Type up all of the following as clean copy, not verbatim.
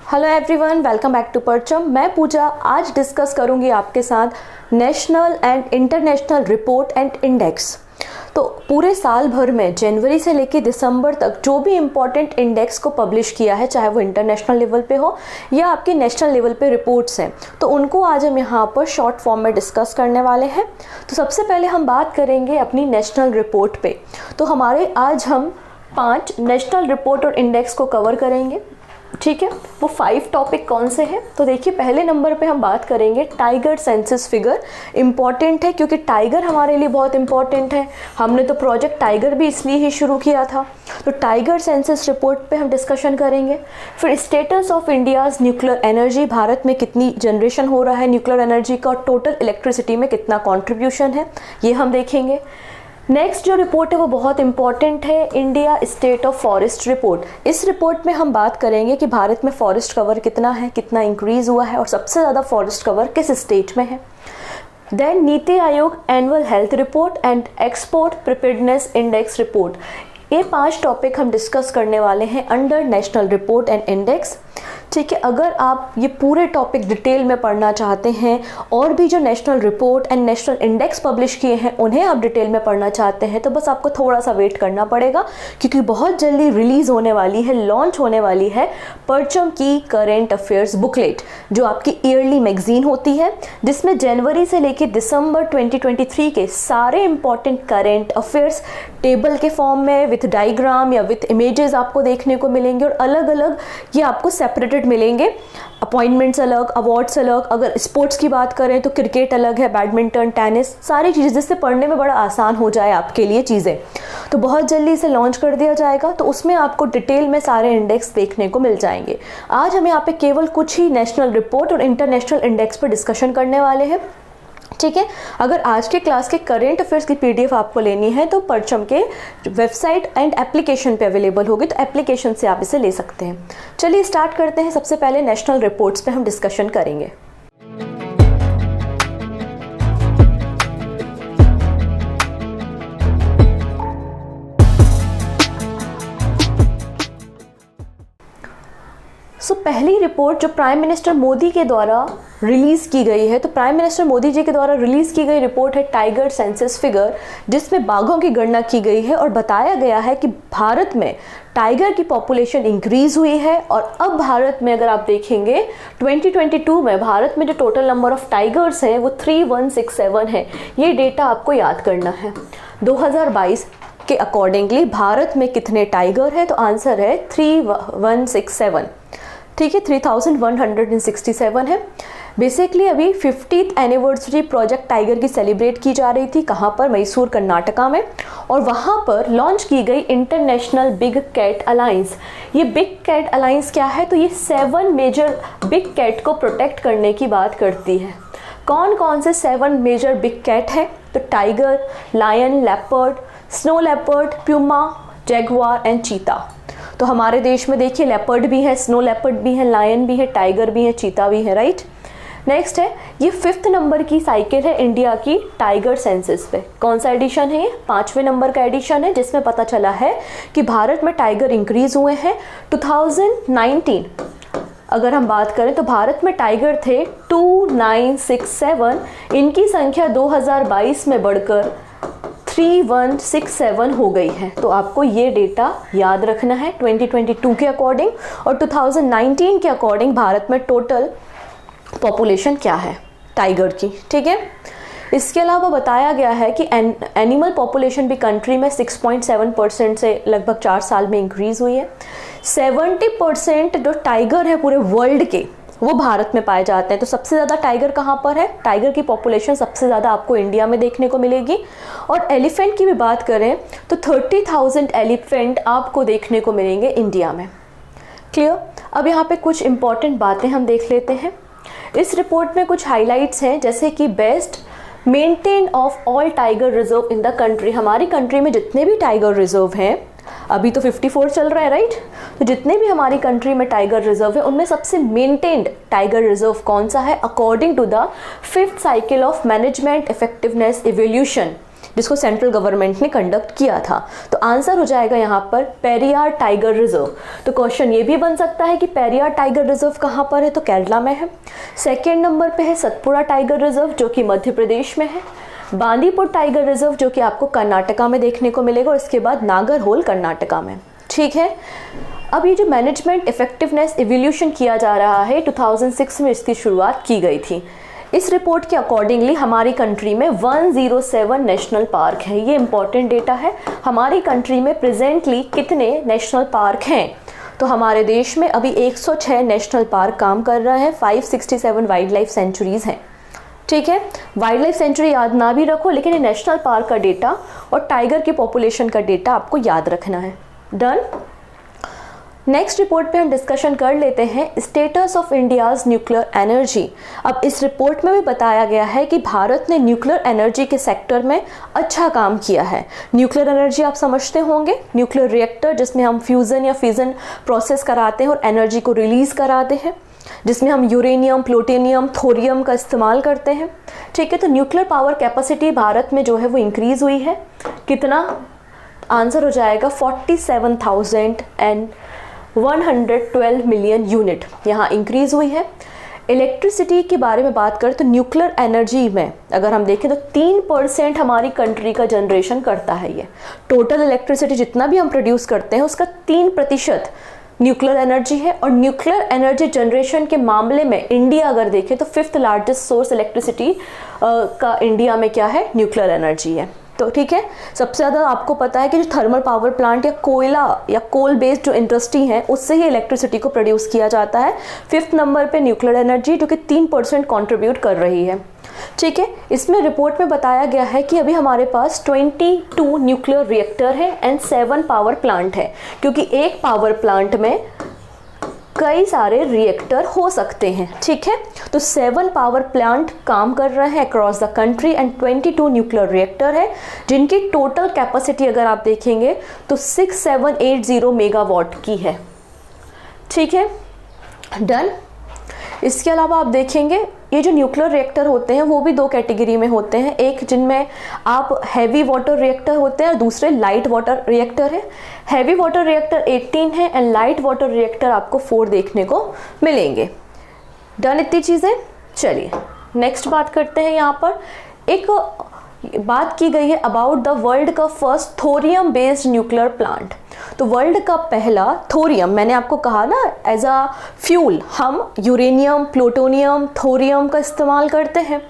Hello everyone, welcome back to Parcham. मैं पूजा आज discuss करूंगी आपके साथ national and international report and index. तो पूरे साल भर में जनवरी से लेकर दिसंबर तक जो भी इम्पोर्टेंट इंडेक्स को पब्लिश किया है, चाहे वो इंटरनेशनल लेवल पे हो या आपके नेशनल लेवल पे रिपोर्ट्स हैं, तो उनको आज हम यहाँ पर शॉर्ट फॉर्म में डिस्कस करने वाले हैं। तो सबसे पहले हम बात करेंगे अपनी नेशनल रिपोर्ट पे। तो हमारे आज हम 5 नेशनल रिपोर्ट और इंडेक्स को कवर करेंगे, ठीक है। वो 5 टॉपिक कौन से हैं? तो देखिए, पहले नंबर पे हम बात करेंगे टाइगर सेंसस फिगर। इम्पॉर्टेंट है क्योंकि टाइगर हमारे लिए बहुत इंपॉर्टेंट है। हमने तो प्रोजेक्ट टाइगर भी इसलिए ही शुरू किया था। तो टाइगर सेंसस रिपोर्ट पे हम डिस्कशन करेंगे। फिर status of India's nuclear energy, Bharat में कितनी जनरेशन हो रहा है न्यूक्लियर एनर्जी का, टोटल इलेक्ट्रिसिटी में कितना कॉन्ट्रीब्यूशन है, ये हम देखेंगे। नेक्स्ट जो रिपोर्ट है वो बहुत इंपॉर्टेंट है, India state of forest report. इस रिपोर्ट में हम बात करेंगे कि भारत में फॉरेस्ट कवर कितना है, कितना इंक्रीज़ हुआ है और सबसे ज़्यादा फॉरेस्ट कवर किस स्टेट में है। Then NITI Aayog annual health report and export preparedness index report. ये 5 टॉपिक हम डिस्कस करने वाले हैं under national report and index, ठीक है। अगर आप ये पूरे टॉपिक डिटेल में पढ़ना चाहते हैं और भी जो national report and national index publish किए हैं उन्हें आप डिटेल में पढ़ना चाहते हैं, तो बस आपको थोड़ा सा वेट करना पड़ेगा क्योंकि बहुत जल्दी रिलीज़ होने वाली है, लॉन्च होने वाली है परचम की करेंट अफेयर्स बुकलेट, जो आपकी ईयरली मैगजीन होती है, जिसमें जनवरी से लेकर दिसंबर 2023 के सारे इंपॉर्टेंट करेंट अफेयर्स टेबल के फॉर्म में विथ डायग्राम या विथ इमेजेस आपको देखने को मिलेंगे और अलग अलग ये आपको सेपरेटेड मिलेंगे। अपॉइंटमेंट्स अलग, अवार्ड्स अलग, अगर स्पोर्ट्स की बात करें तो क्रिकेट अलग है, बैडमिंटन, टेनिस, सारी चीज़ें, जिससे पढ़ने में बड़ा आसान हो जाए आपके लिए चीज़ें। तो बहुत जल्दी इसे लॉन्च कर दिया जाएगा, तो उसमें आपको डिटेल में सारे इंडेक्स देखने को मिल जाएंगे। आज हम यहाँ पे केवल कुछ ही नेशनल रिपोर्ट और इंटरनेशनल इंडेक्स पर डिस्कशन करने वाले हैं, ठीक है। अगर आज के क्लास के करेंट अफेयर्स की पीडीएफ आपको लेनी है तो परचम के वेबसाइट एंड एप्लीकेशन पे अवेलेबल होगी, तो एप्लीकेशन से आप इसे ले सकते हैं। चलिए स्टार्ट करते हैं। सबसे पहले नेशनल रिपोर्ट्स पे हम डिस्कशन करेंगे। पहली रिपोर्ट जो प्राइम मिनिस्टर मोदी के द्वारा रिलीज़ की गई है, तो प्राइम मिनिस्टर मोदी जी के द्वारा रिलीज़ की गई रिपोर्ट है टाइगर सेंसस फिगर, जिसमें बाघों की गणना की गई है और बताया गया है कि भारत में टाइगर की पॉपुलेशन इंक्रीज़ हुई है। और अब भारत में अगर आप देखेंगे 2022 में भारत में जो टोटल नंबर ऑफ टाइगर्स हैं वो 3167 है। ये डेटा आपको याद करना है। 2022 के अकॉर्डिंगली भारत में कितने टाइगर हैं? तो आंसर है 3167, ठीक है, 3167 है। बेसिकली अभी 50th एनिवर्सरी प्रोजेक्ट टाइगर की सेलिब्रेट की जा रही थी। कहाँ पर? मैसूर, कर्नाटका में। और वहाँ पर लॉन्च की गई इंटरनेशनल बिग कैट अलायंस। ये बिग कैट अलायंस क्या है? तो ये 7 मेजर बिग कैट को प्रोटेक्ट करने की बात करती है। कौन कौन से 7 मेजर बिग कैट हैं? तो tiger, lion, leopard, snow leopard, puma, jaguar and cheetah. तो हमारे देश में देखिए लेपर्ड भी है, स्नो लेपर्ड भी है, लायन भी है, टाइगर भी है, चीता भी है, राइट। नेक्स्ट है, ये 5th नंबर की साइकिल है इंडिया की टाइगर सेंसस पे। कौन सा एडिशन है ये? 5वें नंबर का एडिशन है, जिसमें पता चला है कि भारत में टाइगर इंक्रीज हुए हैं। 2019 अगर हम बात करें तो भारत में टाइगर थे 2967, इनकी संख्या 2022 में बढ़कर 3167 हो गई है। तो आपको ये डेटा याद रखना है 2022 के अकॉर्डिंग और 2019 के अकॉर्डिंग भारत में टोटल पॉपुलेशन क्या है टाइगर की, ठीक है। इसके अलावा बताया गया है कि एनिमल पॉपुलेशन भी कंट्री में 6.7% से लगभग 4 साल में इंक्रीज हुई है। 70% जो टाइगर है पूरे वर्ल्ड के वो भारत में पाए जाते हैं। तो सबसे ज़्यादा टाइगर कहाँ पर है? टाइगर की पॉपुलेशन सबसे ज़्यादा आपको इंडिया में देखने को मिलेगी। और एलिफेंट की भी बात करें तो 30,000 एलिफेंट आपको देखने को मिलेंगे इंडिया में। क्लियर? अब यहाँ पे कुछ इंपॉर्टेंट बातें हम देख लेते हैं। इस रिपोर्ट में कुछ हाईलाइट्स हैं, जैसे कि best maintain of all tiger reserve in the country. हमारी कंट्री में जितने भी टाइगर रिजर्व हैं, अभी तो 54 चल रहा है, राइट। तो जितने भी हमारी कंट्री में टाइगर रिजर्व है उनमें सबसे मेंटेन्ड टाइगर रिजर्व कौन सा है? According to the 5th cycle of management effectiveness evolution, जिसको सेंट्रल गवर्नमेंट ने कंडक्ट किया था। तो आंसर हो जाएगा यहाँ पर पेरियार टाइगर रिजर्व। तो क्वेश्चन ये भी बन सकता है कि पेरियार टाइगर रिजर्व कहाँ पर है, तो केरला में है। सेकेंड नंबर पे है सतपुड़ा टाइगर रिजर्व जो कि मध्य प्रदेश में है। बांदीपुर टाइगर रिजर्व जो कि आपको कर्नाटका में देखने को मिलेगा, और इसके बाद नागरहोल कर्नाटका में। ठीक है, अब ये जो मैनेजमेंट इफेक्टिवनेस इवोल्यूशन किया जा रहा है 2006 में इसकी शुरुआत की गई थी। इस रिपोर्ट के अकॉर्डिंगली हमारी कंट्री में 107 नेशनल पार्क हैं। ये इंपॉर्टेंट डेटा है। हमारी कंट्री में प्रेजेंटली कितने नेशनल पार्क हैं, तो हमारे देश में अभी 106 नेशनल पार्क काम कर रहे हैं। 567 वाइल्ड लाइफ सेंचुरीज हैं। ठीक है, वाइल्ड लाइफ सेंचुरी याद ना भी रखो, लेकिन ये नेशनल पार्क का डेटा और टाइगर की पॉपुलेशन का डेटा आपको याद रखना है। डन। नेक्स्ट रिपोर्ट पे हम डिस्कशन कर लेते हैं status of India's nuclear energy. अब इस रिपोर्ट में भी बताया गया है कि भारत ने न्यूक्लियर एनर्जी के सेक्टर में अच्छा काम किया है। न्यूक्लियर एनर्जी आप समझते होंगे, न्यूक्लियर रिएक्टर जिसमें हम फ्यूज़न या फिजन प्रोसेस कराते हैं और एनर्जी को रिलीज़ कराते हैं, जिसमें हम यूरेनियम, प्लूटोनियम, थोरियम का इस्तेमाल करते हैं। ठीक है, तो न्यूक्लियर पावर कैपेसिटी भारत में जो है वो इंक्रीज़ हुई है। कितना? आंसर हो जाएगा 47,112 मिलियन यूनिट यहाँ इंक्रीज़ हुई है। इलेक्ट्रिसिटी के बारे में बात करें तो न्यूक्लियर एनर्जी में अगर हम देखें तो 3% हमारी कंट्री का जनरेशन करता है। ये टोटल इलेक्ट्रिसिटी जितना भी हम प्रोड्यूस करते हैं उसका 3% न्यूक्लियर एनर्जी है। और न्यूक्लियर एनर्जी जनरेशन के मामले में इंडिया अगर देखें तो 5th लार्जेस्ट सोर्स इलेक्ट्रिसिटी का इंडिया में क्या है, न्यूक्लियर एनर्जी है। तो ठीक है, सबसे ज़्यादा आपको पता है कि जो थर्मल पावर प्लांट या कोयला या कोल बेस्ड जो इंडस्ट्री है उससे ही इलेक्ट्रिसिटी को प्रोड्यूस किया जाता है। 5th नंबर पे न्यूक्लियर एनर्जी जो कि 3% कंट्रीब्यूट कर रही है। ठीक है, इसमें रिपोर्ट में बताया गया है कि अभी हमारे पास 22 न्यूक्लियर रिएक्टर है एंड 7 पावर प्लांट है, क्योंकि एक पावर प्लांट में कई सारे रिएक्टर हो सकते हैं। ठीक है, तो 7 पावर प्लांट काम कर रहे हैं across the country and 22 nuclear reactor है, जिनकी टोटल कैपेसिटी अगर आप देखेंगे तो 6780 मेगावाट की है। ठीक है, डन। इसके अलावा आप देखेंगे ये जो न्यूक्लियर रिएक्टर होते हैं वो भी 2 कैटेगरी में होते हैं। एक जिनमें आप हैवी वाटर रिएक्टर होते हैं और दूसरे लाइट वाटर रिएक्टर है। हैवी वाटर रिएक्टर 18 है एंड लाइट वाटर रिएक्टर आपको 4 देखने को मिलेंगे। डन इतनी चीज़ें। चलिए नेक्स्ट बात करते हैं। यहाँ पर एक बात की गई है अबाउट द वर्ल्ड का first thorium based nuclear plant. तो वर्ल्ड का पहला थोरियम, मैंने आपको कहा ना एज अ फ्यूल हम यूरेनियम, प्लूटोनियम, थोरियम का इस्तेमाल करते हैं।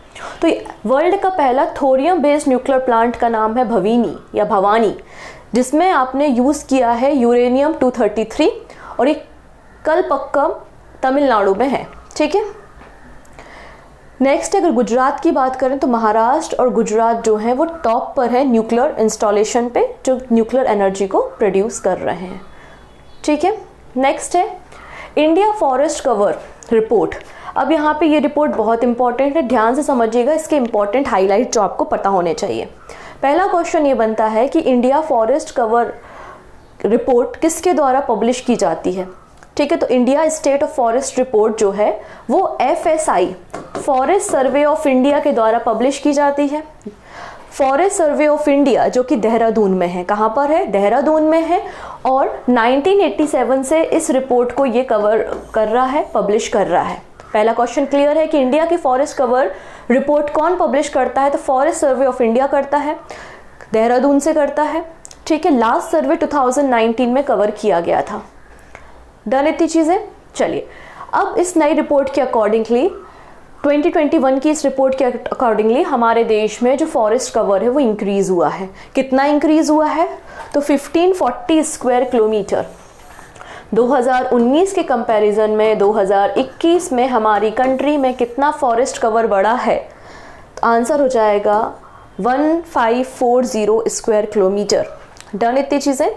तो वर्ल्ड का पहला थोरियम बेस्ड न्यूक्लियर प्लांट का नाम है भविनी या भवानी, जिसमें आपने यूज़ किया है यूरेनियम 233 और एक कलपक्कम तमिलनाडु में है। ठीक है, नेक्स्ट अगर गुजरात की बात करें तो महाराष्ट्र और गुजरात जो है वो टॉप पर है न्यूक्लियर इंस्टॉलेशन पे, जो न्यूक्लियर एनर्जी को प्रोड्यूस कर रहे हैं। ठीक है, नेक्स्ट है इंडिया फॉरेस्ट कवर रिपोर्ट। अब यहाँ पे ये रिपोर्ट बहुत इंपॉर्टेंट है, ध्यान से समझिएगा, इसके इंपॉर्टेंट हाईलाइट जो आपको पता होने चाहिए। पहला क्वेश्चन ये बनता है कि इंडिया फॉरेस्ट कवर रिपोर्ट किसके द्वारा पब्लिश की जाती है। ठीक है, तो India state of forest report जो है वो FSI forest survey of India के द्वारा पब्लिश की जाती है। फॉरेस्ट सर्वे ऑफ इंडिया जो कि देहरादून में है, कहाँ पर है, देहरादून में है, और 1987 से इस रिपोर्ट को ये कवर कर रहा है, पब्लिश कर रहा है। पहला क्वेश्चन क्लियर है कि इंडिया की फॉरेस्ट कवर रिपोर्ट कौन पब्लिश करता है, तो फॉरेस्ट सर्वे ऑफ इंडिया करता है, देहरादून से करता है। ठीक है, लास्ट सर्वे 2019 में कवर किया गया था। डन इतनी चीज़ें। चलिए अब इस नई रिपोर्ट के अकॉर्डिंगली 2021 की इस रिपोर्ट के अकॉर्डिंगली हमारे देश में जो फॉरेस्ट कवर है वो इंक्रीज़ हुआ है। कितना इंक्रीज़ हुआ है, तो 1540 स्क्वायर किलोमीटर। 2019 के कंपैरिजन में 2021 में हमारी कंट्री में कितना फॉरेस्ट कवर बढ़ा है, तो आंसर हो जाएगा 1540 स्क्वायर किलोमीटर। डन इतनी चीज़ें।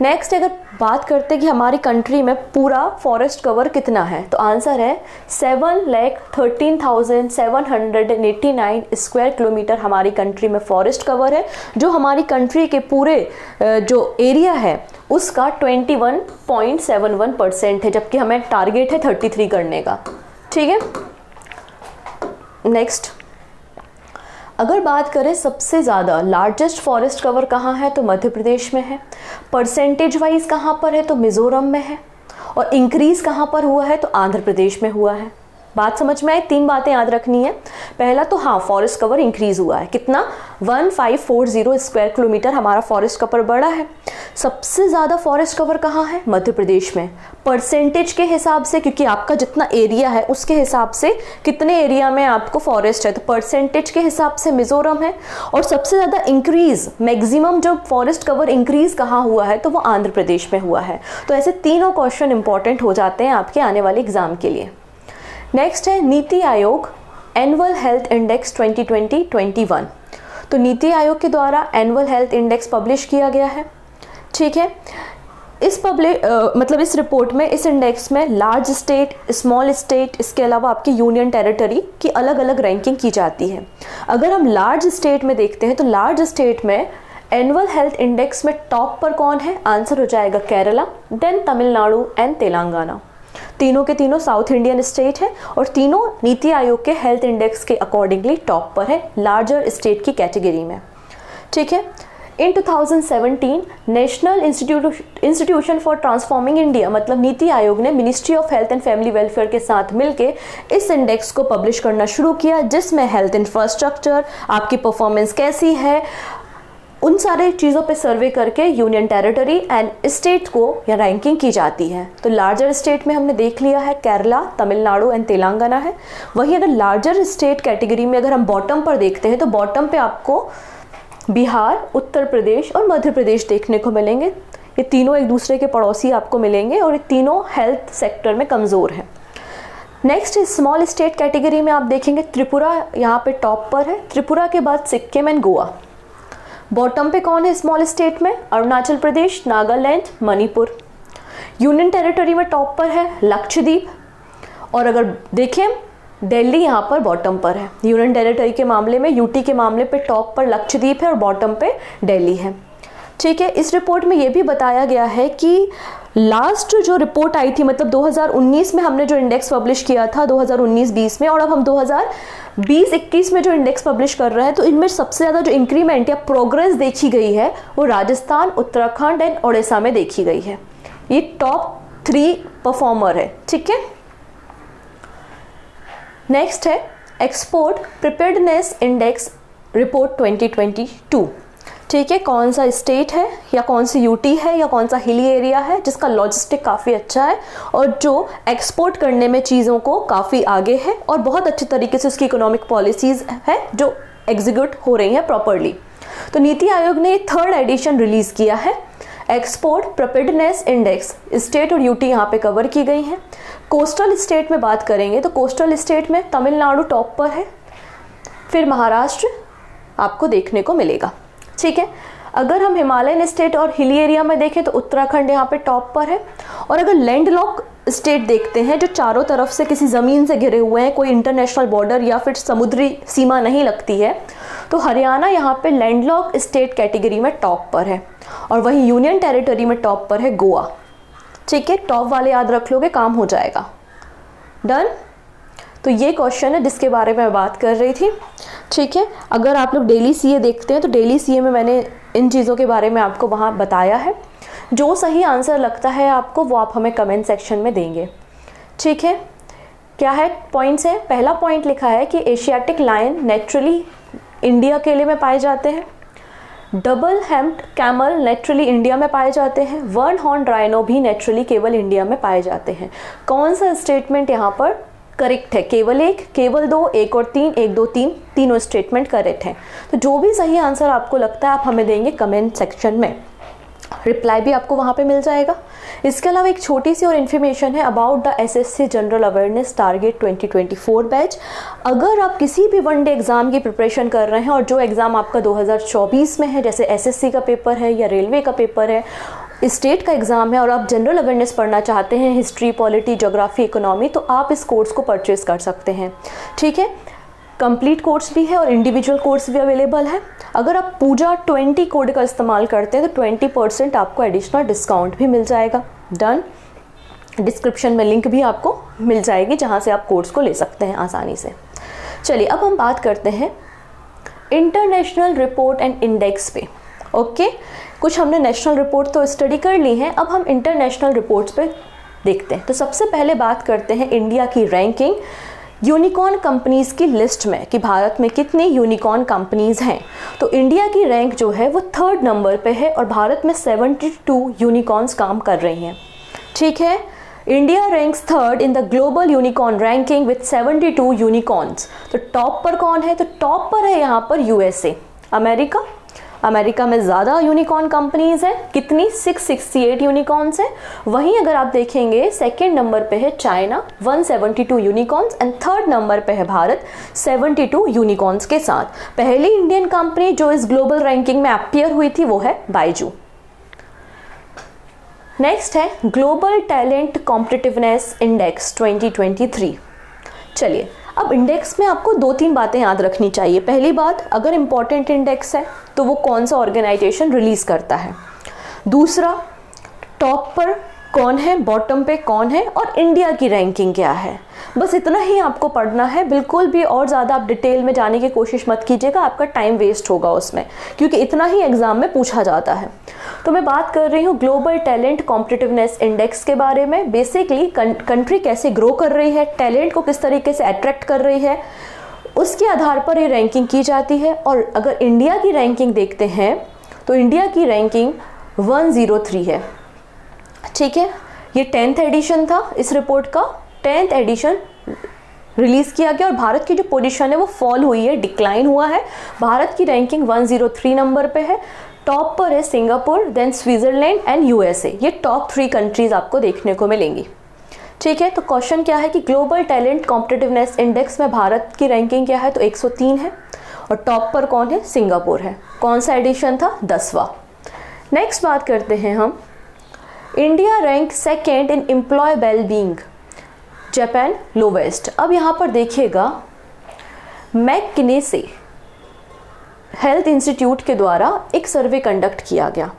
नेक्स्ट अगर बात करते हैं कि हमारी कंट्री में पूरा फॉरेस्ट कवर कितना है, तो आंसर है 7,13,789 स्क्वायर किलोमीटर हमारी कंट्री में फॉरेस्ट कवर है, जो हमारी कंट्री के पूरे जो एरिया है उसका 21.71% है, जबकि हमें टारगेट है 33 करने का। ठीक है, नेक्स्ट अगर बात करें सबसे ज़्यादा लार्जेस्ट फॉरेस्ट कवर कहाँ है तो मध्य प्रदेश में है, परसेंटेज वाइज कहाँ पर है तो मिज़ोरम में है, और इंक्रीज़ कहाँ पर हुआ है तो आंध्र प्रदेश में हुआ है। बात समझ में आई? 3 बातें याद रखनी है। पहला तो हाँ, फॉरेस्ट कवर इंक्रीज हुआ है, कितना 1540 स्क्वायर किलोमीटर हमारा फॉरेस्ट कवर बढ़ा है। सबसे ज़्यादा फॉरेस्ट कवर कहाँ है? मध्य प्रदेश में। परसेंटेज के हिसाब से, क्योंकि आपका जितना एरिया है उसके हिसाब से कितने एरिया में आपको फॉरेस्ट है, तो परसेंटेज के हिसाब से मिजोरम है। और सबसे ज़्यादा इंक्रीज, मैक्सिमम जो फॉरेस्ट कवर इंक्रीज कहाँ हुआ है तो वो आंध्र प्रदेश में हुआ है। तो ऐसे तीनों क्वेश्चन इंपॉर्टेंट हो जाते हैं आपके आने वाले एग्जाम के लिए। नेक्स्ट है NITI Aayog annual health index 2020-21। तो नीति आयोग के द्वारा एनुअल हेल्थ इंडेक्स पब्लिश किया गया है, ठीक है। इस रिपोर्ट में, इस इंडेक्स में लार्ज स्टेट, स्मॉल स्टेट, इसके अलावा आपकी यूनियन टेरिटरी की अलग अलग रैंकिंग की जाती है। अगर हम लार्ज स्टेट में देखते हैं तो लार्ज स्टेट में एनुअल हेल्थ इंडेक्स में टॉप पर कौन है? आंसर हो जाएगा केरला, देन तमिलनाडु एंड तेलंगाना। तीनों के तीनों साउथ इंडियन स्टेट है और तीनों नीति आयोग के हेल्थ इंडेक्स के अकॉर्डिंगली टॉप पर है लार्जर स्टेट की कैटेगरी में, ठीक है। इन 2017 national institution for transforming India, मतलब नीति आयोग ने ministry of health and family welfare के साथ मिलकर इस इंडेक्स को पब्लिश करना शुरू किया, जिसमें हेल्थ इंफ्रास्ट्रक्चर, आपकी परफॉर्मेंस कैसी है, उन सारे चीज़ों पे सर्वे करके यूनियन टेरिटरी एंड स्टेट को या रैंकिंग की जाती है। तो लार्जर स्टेट में हमने देख लिया है केरला, तमिलनाडु एंड तेलंगाना है। वहीं अगर लार्जर स्टेट कैटेगरी में अगर हम बॉटम पर देखते हैं तो बॉटम पे आपको बिहार, उत्तर प्रदेश और मध्य प्रदेश देखने को मिलेंगे। ये तीनों एक दूसरे के पड़ोसी आपको मिलेंगे और ये तीनों हेल्थ सेक्टर में कमज़ोर हैं। नेक्स्ट स्मॉल स्टेट कैटेगरी में आप देखेंगे त्रिपुरा यहाँ पे टॉप पर है, त्रिपुरा के बाद सिक्किम एंड गोवा। बॉटम पे कौन है स्मॉल स्टेट में? अरुणाचल प्रदेश, नागालैंड, मणिपुर। यूनियन टेरिटरी में टॉप पर है लक्षद्वीप। और अगर देखें दिल्ली यहाँ पर बॉटम पर है। यूनियन टेरिटरी के मामले में, यूटी के मामले पे टॉप पर लक्षद्वीप है और बॉटम पे दिल्ली है, ठीक है। इस रिपोर्ट में ये भी बताया गया है कि लास्ट जो रिपोर्ट आई थी, मतलब 2019 में हमने जो इंडेक्स पब्लिश किया था 2019-20 में, और अब हम 2020-21 में जो इंडेक्स पब्लिश कर रहे हैं, तो इनमें सबसे ज़्यादा जो इंक्रीमेंट या प्रोग्रेस देखी गई है वो राजस्थान, उत्तराखंड एंड ओडिशा में देखी गई है। ये टॉप 3 परफॉर्मर है, ठीक है। नेक्स्ट है एक्सपोर्ट प्रिपेयर्डनेस इंडेक्स रिपोर्ट 2022, ठीक है। कौन सा स्टेट है या कौन सी यूटी है या कौन सा हिली एरिया है जिसका लॉजिस्टिक काफ़ी अच्छा है और जो एक्सपोर्ट करने में चीज़ों को काफ़ी आगे है और बहुत अच्छे तरीके से उसकी इकोनॉमिक पॉलिसीज़ है जो एग्जीक्यूट हो रही हैं प्रॉपरली। तो नीति आयोग ने 3rd एडिशन रिलीज़ किया है। एक्सपोर्ट प्रिपेयर्डनेस इंडेक्स, स्टेट और यूटी यहाँ पे कवर की गई हैं। कोस्टल स्टेट में बात करेंगे तो कोस्टल स्टेट में तमिलनाडु टॉप पर है, फिर महाराष्ट्र आपको देखने को मिलेगा, ठीक है। अगर हम हिमालयन स्टेट और हिली एरिया में देखें तो उत्तराखंड यहाँ पे टॉप पर है। और अगर लैंडलॉक स्टेट देखते हैं जो चारों तरफ से किसी ज़मीन से घिरे हुए हैं, कोई इंटरनेशनल बॉर्डर या फिर समुद्री सीमा नहीं लगती है, तो हरियाणा यहाँ पे लैंडलॉक स्टेट कैटेगरी में टॉप पर है। और वहीं यूनियन टेरिटरी में टॉप पर है गोवा, ठीक है। टॉप वाले याद रख लोगे, काम हो जाएगा। डन। तो ये क्वेश्चन है जिसके बारे में मैं बात कर रही थी, ठीक है। अगर आप लोग डेली सीए देखते हैं तो डेली सीए में मैंने इन चीज़ों के बारे में आपको वहाँ बताया है। जो सही आंसर लगता है आपको वो आप हमें कमेंट सेक्शन में देंगे, ठीक है। क्या है पॉइंट्स है? पहला पॉइंट लिखा है कि एशियाटिक लायन नेचुरली इंडिया केले में पाए जाते हैं। डबल हेम्प्ड कैमल नेचुरली इंडिया में पाए जाते हैं। वन हॉर्न राइनो भी नेचुरली केवल इंडिया में पाए जाते हैं। कौन सा स्टेटमेंट यहाँ पर करेक्ट है? केवल 1, केवल 2, 1 और 3, 1, 2, 3, तीनों स्टेटमेंट करेक्ट हैं। तो जो भी सही आंसर आपको लगता है आप हमें देंगे कमेंट सेक्शन में, रिप्लाई भी आपको वहाँ पे मिल जाएगा। इसके अलावा एक छोटी सी और इन्फॉर्मेशन है about the assessee general awareness target 2024 batch. अगर आप किसी भी वनडे एग्ज़ाम की प्रिपरेशन कर रहे हैं और जो एग्ज़ाम आपका 2024 में है, जैसे एसएससी का पेपर है या रेलवे का पेपर है, स्टेट का एग्ज़ाम है, और आप जनरल अवेयरनेस पढ़ना चाहते हैं, हिस्ट्री, पॉलिटी, ज्योग्राफी, इकोनॉमी, तो आप इस कोर्स को परचेज़ कर सकते हैं, ठीक है। कंप्लीट कोर्स भी है और इंडिविजुअल कोर्स भी अवेलेबल है। अगर आप पूजा 20 कोड का इस्तेमाल करते हैं तो 20% आपको एडिशनल डिस्काउंट भी मिल जाएगा। डन। डिस्क्रिप्शन में लिंक भी आपको मिल जाएगी जहां से आप कोर्स को ले सकते हैं आसानी से। चलिए अब हम बात करते हैं इंटरनेशनल रिपोर्ट एंड इंडेक्स पे। ओके, कुछ हमने नेशनल रिपोर्ट तो स्टडी कर ली है, अब हम इंटरनेशनल रिपोर्ट्स पे देखते हैं। तो सबसे पहले बात करते हैं इंडिया की रैंकिंग यूनिकॉर्न कंपनीज़ की लिस्ट में कि भारत में कितनी यूनिकॉर्न कंपनीज़ हैं। तो इंडिया की रैंक जो है वो 3rd नंबर पे है और भारत में 72 यूनिकॉर्न्स काम कर रही हैं। ठीक है, India ranks 3rd in the global unicorn ranking with 72 unicorns. तो टॉप पर कौन है? तो टॉप पर है यहाँ पर यूएसए, अमेरिका। अमेरिका में ज़्यादा यूनिकॉर्न कंपनीज़ हैं, कितनी? 668 यूनिकॉर्न्स हैं। वहीं अगर आप देखेंगे 2nd नंबर पे है China 172 unicorns and 3rd number पे है भारत 72 यूनिकॉर्न्स के साथ। पहली इंडियन कंपनी जो इस ग्लोबल रैंकिंग में अपीयर हुई थी वो है बायजू। नेक्स्ट है ग्लोबल टैलेंट कॉम्पिटिटिवनेस इंडेक्स 2023। चलिए, अब इंडेक्स में आपको 2-3 बातें याद रखनी चाहिए। पहली बात, अगर इम्पॉर्टेंट इंडेक्स है तो वो कौन सा ऑर्गेनाइजेशन रिलीज़ करता है। दूसरा, टॉप पर कौन है, बॉटम पे कौन है और इंडिया की रैंकिंग क्या है। बस इतना ही आपको पढ़ना है, बिल्कुल भी और ज़्यादा आप डिटेल में जाने की कोशिश मत कीजिएगा, आपका टाइम वेस्ट होगा उसमें, क्योंकि इतना ही एग्जाम में पूछा जाता है। तो मैं बात कर रही हूँ ग्लोबल टैलेंट कॉम्पिटिटिवनेस इंडेक्स के बारे में। बेसिकली कंट्री कैसे ग्रो कर रही है, टैलेंट को किस तरीके से अट्रैक्ट कर रही है, उसके आधार पर ये रैंकिंग की जाती है। और अगर इंडिया की रैंकिंग देखते हैं तो इंडिया की रैंकिंग 103 है। ठीक है, ये 10th एडिशन था इस रिपोर्ट का, 10th एडिशन रिलीज़ किया गया और भारत की जो पोजीशन है वो फॉल हुई है, डिक्लाइन हुआ है। भारत की रैंकिंग 103 नंबर पे है। टॉप पर है Singapore, then Switzerland and USA. ये टॉप 3 कंट्रीज आपको देखने को मिलेंगी। ठीक है, तो क्वेश्चन क्या है कि ग्लोबल टैलेंट कॉम्पिटिटिवनेस इंडेक्स में भारत की रैंकिंग क्या है? तो 103 है और टॉप पर कौन है? सिंगापुर है। कौन सा एडिशन था? 10वां। नेक्स्ट बात करते हैं हम, इंडिया रैंक 2nd इन एम्प्लॉय वेलबींग, जापान लोवेस्ट। अब यहाँ पर देखिएगा, मैककिन्से हेल्थ इंस्टीट्यूट के द्वारा एक सर्वे कंडक्ट किया गया।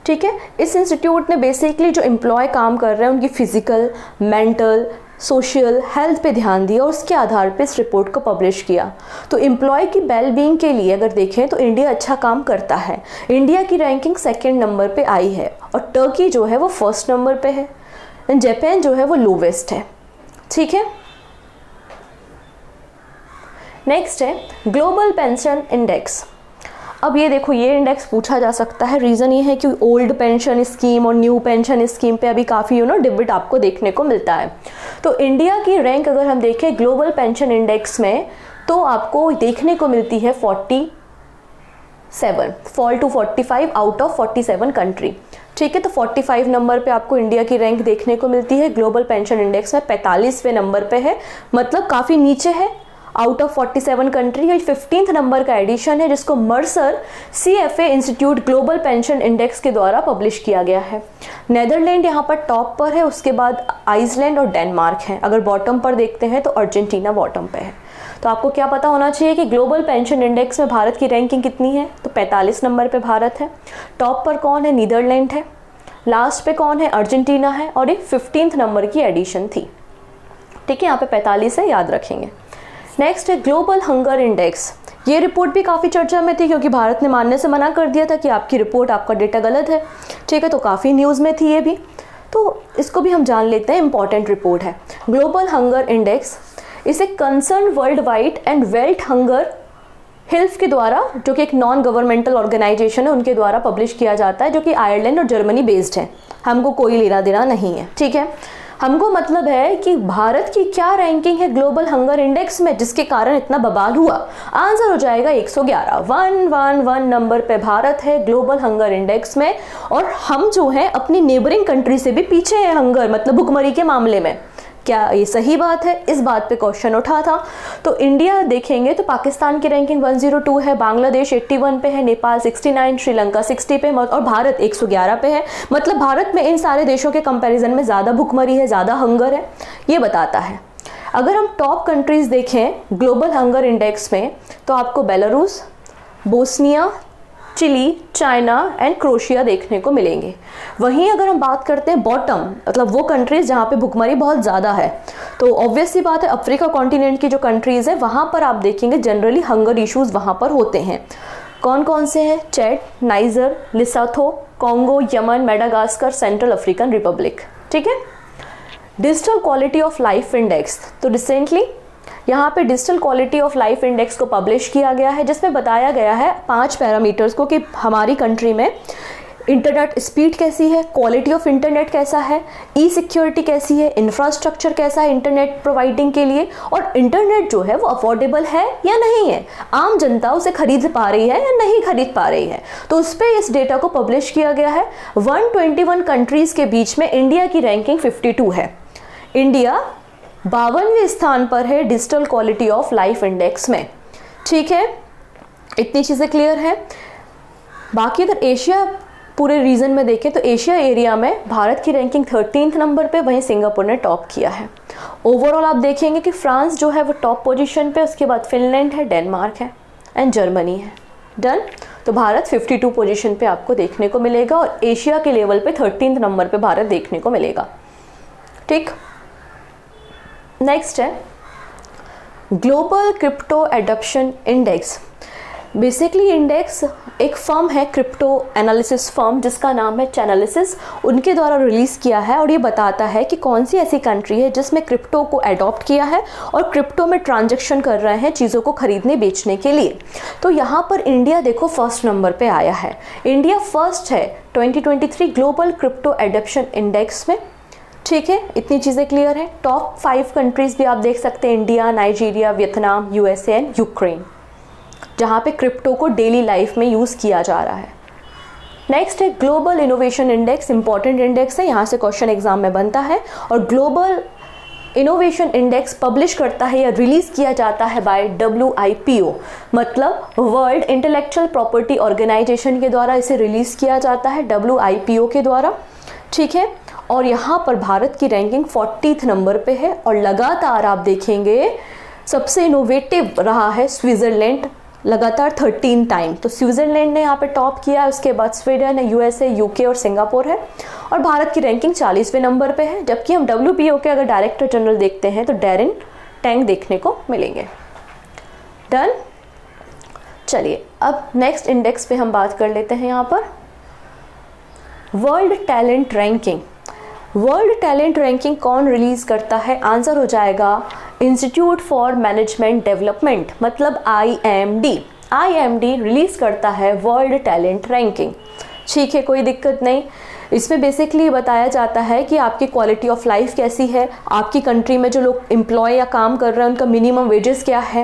ठीक है, इस इंस्टीट्यूट ने बेसिकली जो एम्प्लॉय काम कर रहे हैं उनकी फिजिकल, मेंटल, सोशल हेल्थ पे ध्यान दिया और उसके आधार पे इस रिपोर्ट को पब्लिश किया। तो एम्प्लॉय की वेलबींग के लिए अगर देखें तो इंडिया अच्छा काम करता है। इंडिया की रैंकिंग 2nd नंबर पे आई है और टर्की जो है वो 1st नंबर पे है, जापान जो है वो लोवेस्ट है। ठीक है, नेक्स्ट है ग्लोबल पेंशन इंडेक्स। अब ये देखो, ये इंडेक्स पूछा जा सकता है। रीज़न ये है कि ओल्ड पेंशन स्कीम और न्यू पेंशन स्कीम पे अभी काफ़ी डिबेट आपको देखने को मिलता है। तो इंडिया की रैंक अगर हम देखें ग्लोबल पेंशन इंडेक्स में तो आपको देखने को मिलती है 47, fall to 45 out of 47 country. ठीक है, तो 45 नंबर पे आपको इंडिया की रैंक देखने को मिलती है। ग्लोबल पेंशन इंडेक्स में 45वें नंबर पे है, मतलब काफ़ी नीचे है आउट ऑफ 47 कंट्री। ये 15th नंबर का एडिशन है जिसको Mercer CFA institute global pension index के द्वारा पब्लिश किया गया है। नेदरलैंड यहाँ पर टॉप पर है, उसके बाद आइसलैंड और डेनमार्क है। अगर बॉटम पर देखते हैं तो अर्जेंटीना बॉटम पे है। तो आपको क्या पता होना चाहिए कि ग्लोबल पेंशन इंडेक्स में भारत की रैंकिंग कितनी है? तो 45 नंबर पे भारत है। टॉप पर कौन है? नीदरलैंड है। लास्ट पे कौन है? अर्जेंटीना है और ये 15th नंबर की एडिशन थी। ठीक है, यहाँ पे 45 है, याद रखेंगे। नेक्स्ट है ग्लोबल हंगर इंडेक्स। ये रिपोर्ट भी काफ़ी चर्चा में थी क्योंकि भारत ने मानने से मना कर दिया था कि आपकी रिपोर्ट, आपका डेटा गलत है। ठीक है, तो काफ़ी न्यूज़ में थी ये भी, तो इसको भी हम जान लेते हैं। इंपॉर्टेंट रिपोर्ट है ग्लोबल हंगर इंडेक्स। इसे concern world wide and wealth hunger हिल्फ के द्वारा, जो कि एक नॉन गवर्नमेंटल ऑर्गेनाइजेशन है, उनके द्वारा पब्लिश किया जाता है, जो कि आयरलैंड और जर्मनी बेस्ड है। हमको कोई लेना देना नहीं है। ठीक है, हमको मतलब है कि भारत की क्या रैंकिंग है ग्लोबल हंगर इंडेक्स में जिसके कारण इतना बवाल हुआ। आंसर हो जाएगा 111, 111 नंबर पे भारत है ग्लोबल हंगर इंडेक्स में। और हम जो हैं अपनी नेबरिंग कंट्री से भी पीछे हैं हंगर, मतलब भुखमरी के मामले में। क्या ये सही बात है? इस बात पे क्वेश्चन उठा था। तो इंडिया देखेंगे तो पाकिस्तान की रैंकिंग 102 है, बांग्लादेश 81 पे है, नेपाल 69, श्रीलंका 60 पे और भारत 111 पे है। मतलब भारत में इन सारे देशों के कंपैरिजन में ज़्यादा भुखमरी है, ज़्यादा हंगर है, ये बताता है। अगर हम टॉप कंट्रीज़ देखें ग्लोबल हंगर इंडेक्स में तो आपको Belarus, Bosnia, Chile, China and Croatia देखने को मिलेंगे। वहीं अगर हम बात करते हैं बॉटम, मतलब वो कंट्रीज़ जहाँ पे भुखमरी बहुत ज़्यादा है, तो ऑब्वियस सी बात है अफ्रीका कॉन्टिनेंट की जो कंट्रीज़ है वहाँ पर आप देखेंगे जनरली हंगर इश्यूज़ वहाँ पर होते हैं। कौन कौन से हैं? Chad, Niger, Lesotho, Congo, Yemen, Madagascar, Central African Republic. ठीक है। Digital quality of life index, तो रिसेंटली यहाँ पे digital quality of life index को पब्लिश किया गया है, जिसमें बताया गया है 5 पैरामीटर्स को कि हमारी कंट्री में इंटरनेट स्पीड कैसी है, क्वालिटी ऑफ इंटरनेट कैसा है, ई सिक्योरिटी कैसी है, इंफ्रास्ट्रक्चर कैसा है इंटरनेट प्रोवाइडिंग के लिए, और इंटरनेट जो है वो अफोर्डेबल है या नहीं है, आम जनता उसे खरीद पा रही है या नहीं खरीद पा रही है। तो उस पर इस डेटा को पब्लिश किया गया है। 121 कंट्रीज़ के बीच में इंडिया की रैंकिंग 52 है। इंडिया 52वें स्थान पर है digital quality of life index में। ठीक है, इतनी चीज़ें क्लियर है। बाकी अगर एशिया पूरे रीजन में देखें तो एशिया एरिया में भारत की रैंकिंग 13th नंबर पे, वहीं सिंगापुर ने टॉप किया है। ओवरऑल आप देखेंगे कि फ्रांस जो है वो टॉप पोजीशन पे, उसके बाद फिनलैंड है, डेनमार्क है एंड जर्मनी है। डन। तो भारत 52 पोजीशन पे आपको देखने को मिलेगा और एशिया के लेवल पे 13th नंबर पे भारत देखने को मिलेगा। ठीक। नेक्स्ट है global crypto adoption index. Basically index एक फर्म है, क्रिप्टो एनालिसिस फर्म, जिसका नाम है चैनालिसिस, उनके द्वारा रिलीज़ किया है और ये बताता है कि कौन सी ऐसी कंट्री है जिसमें क्रिप्टो को अडॉप्ट किया है और क्रिप्टो में ट्रांजैक्शन कर रहे हैं चीज़ों को खरीदने बेचने के लिए। तो यहाँ पर इंडिया देखो फर्स्ट नंबर पे आया है। इंडिया फर्स्ट है 2023 ग्लोबल क्रिप्टो एडॉप्शन इंडेक्स में। ठीक है, इतनी चीज़ें क्लियर है। टॉप 5 कंट्रीज़ भी आप देख सकते हैं, India, Nigeria, Vietnam, USA and Ukraine, जहाँ पे क्रिप्टो को डेली लाइफ में यूज़ किया जा रहा है। नेक्स्ट है global innovation index. Important index है, यहाँ से क्वेश्चन एग्जाम में बनता है। और ग्लोबल इनोवेशन इंडेक्स पब्लिश करता है या रिलीज़ किया जाता है बाय WIPO, मतलब वर्ल्ड इंटेलेक्चुअल प्रॉपर्टी ऑर्गेनाइजेशन के द्वारा इसे रिलीज़ किया जाता है, WIPO के द्वारा। ठीक है। और यहाँ पर भारत की रैंकिंग 40th नंबर पे है और लगातार आप देखेंगे सबसे इनोवेटिव रहा है स्विट्ज़रलैंड, लगातार 13 टाइम। तो स्विट्ज़रलैंड ने यहाँ पे टॉप किया है, उसके बाद स्वीडन है, यूएसए, यूके और सिंगापुर है। और भारत की रैंकिंग 40वें नंबर पे है। जबकि हम WPO के अगर डायरेक्टर जनरल देखते हैं तो डैरेन टैंग देखने को मिलेंगे। डन। चलिए अब नेक्स्ट इंडेक्स पे हम बात कर लेते हैं। यहाँ पर world talent ranking. World talent ranking कौन रिलीज़ करता है? आंसर हो जाएगा इंस्टीट्यूट फॉर मैनेजमेंट डेवलपमेंट, मतलब IMD रिलीज़ करता है वर्ल्ड टैलेंट रैंकिंग। ठीक है, कोई दिक्कत नहीं। इसमें बेसिकली बताया जाता है कि आपकी क्वालिटी ऑफ लाइफ कैसी है, आपकी कंट्री में जो लोग एम्प्लॉय या काम कर रहे हैं उनका मिनिमम वेजेस क्या है,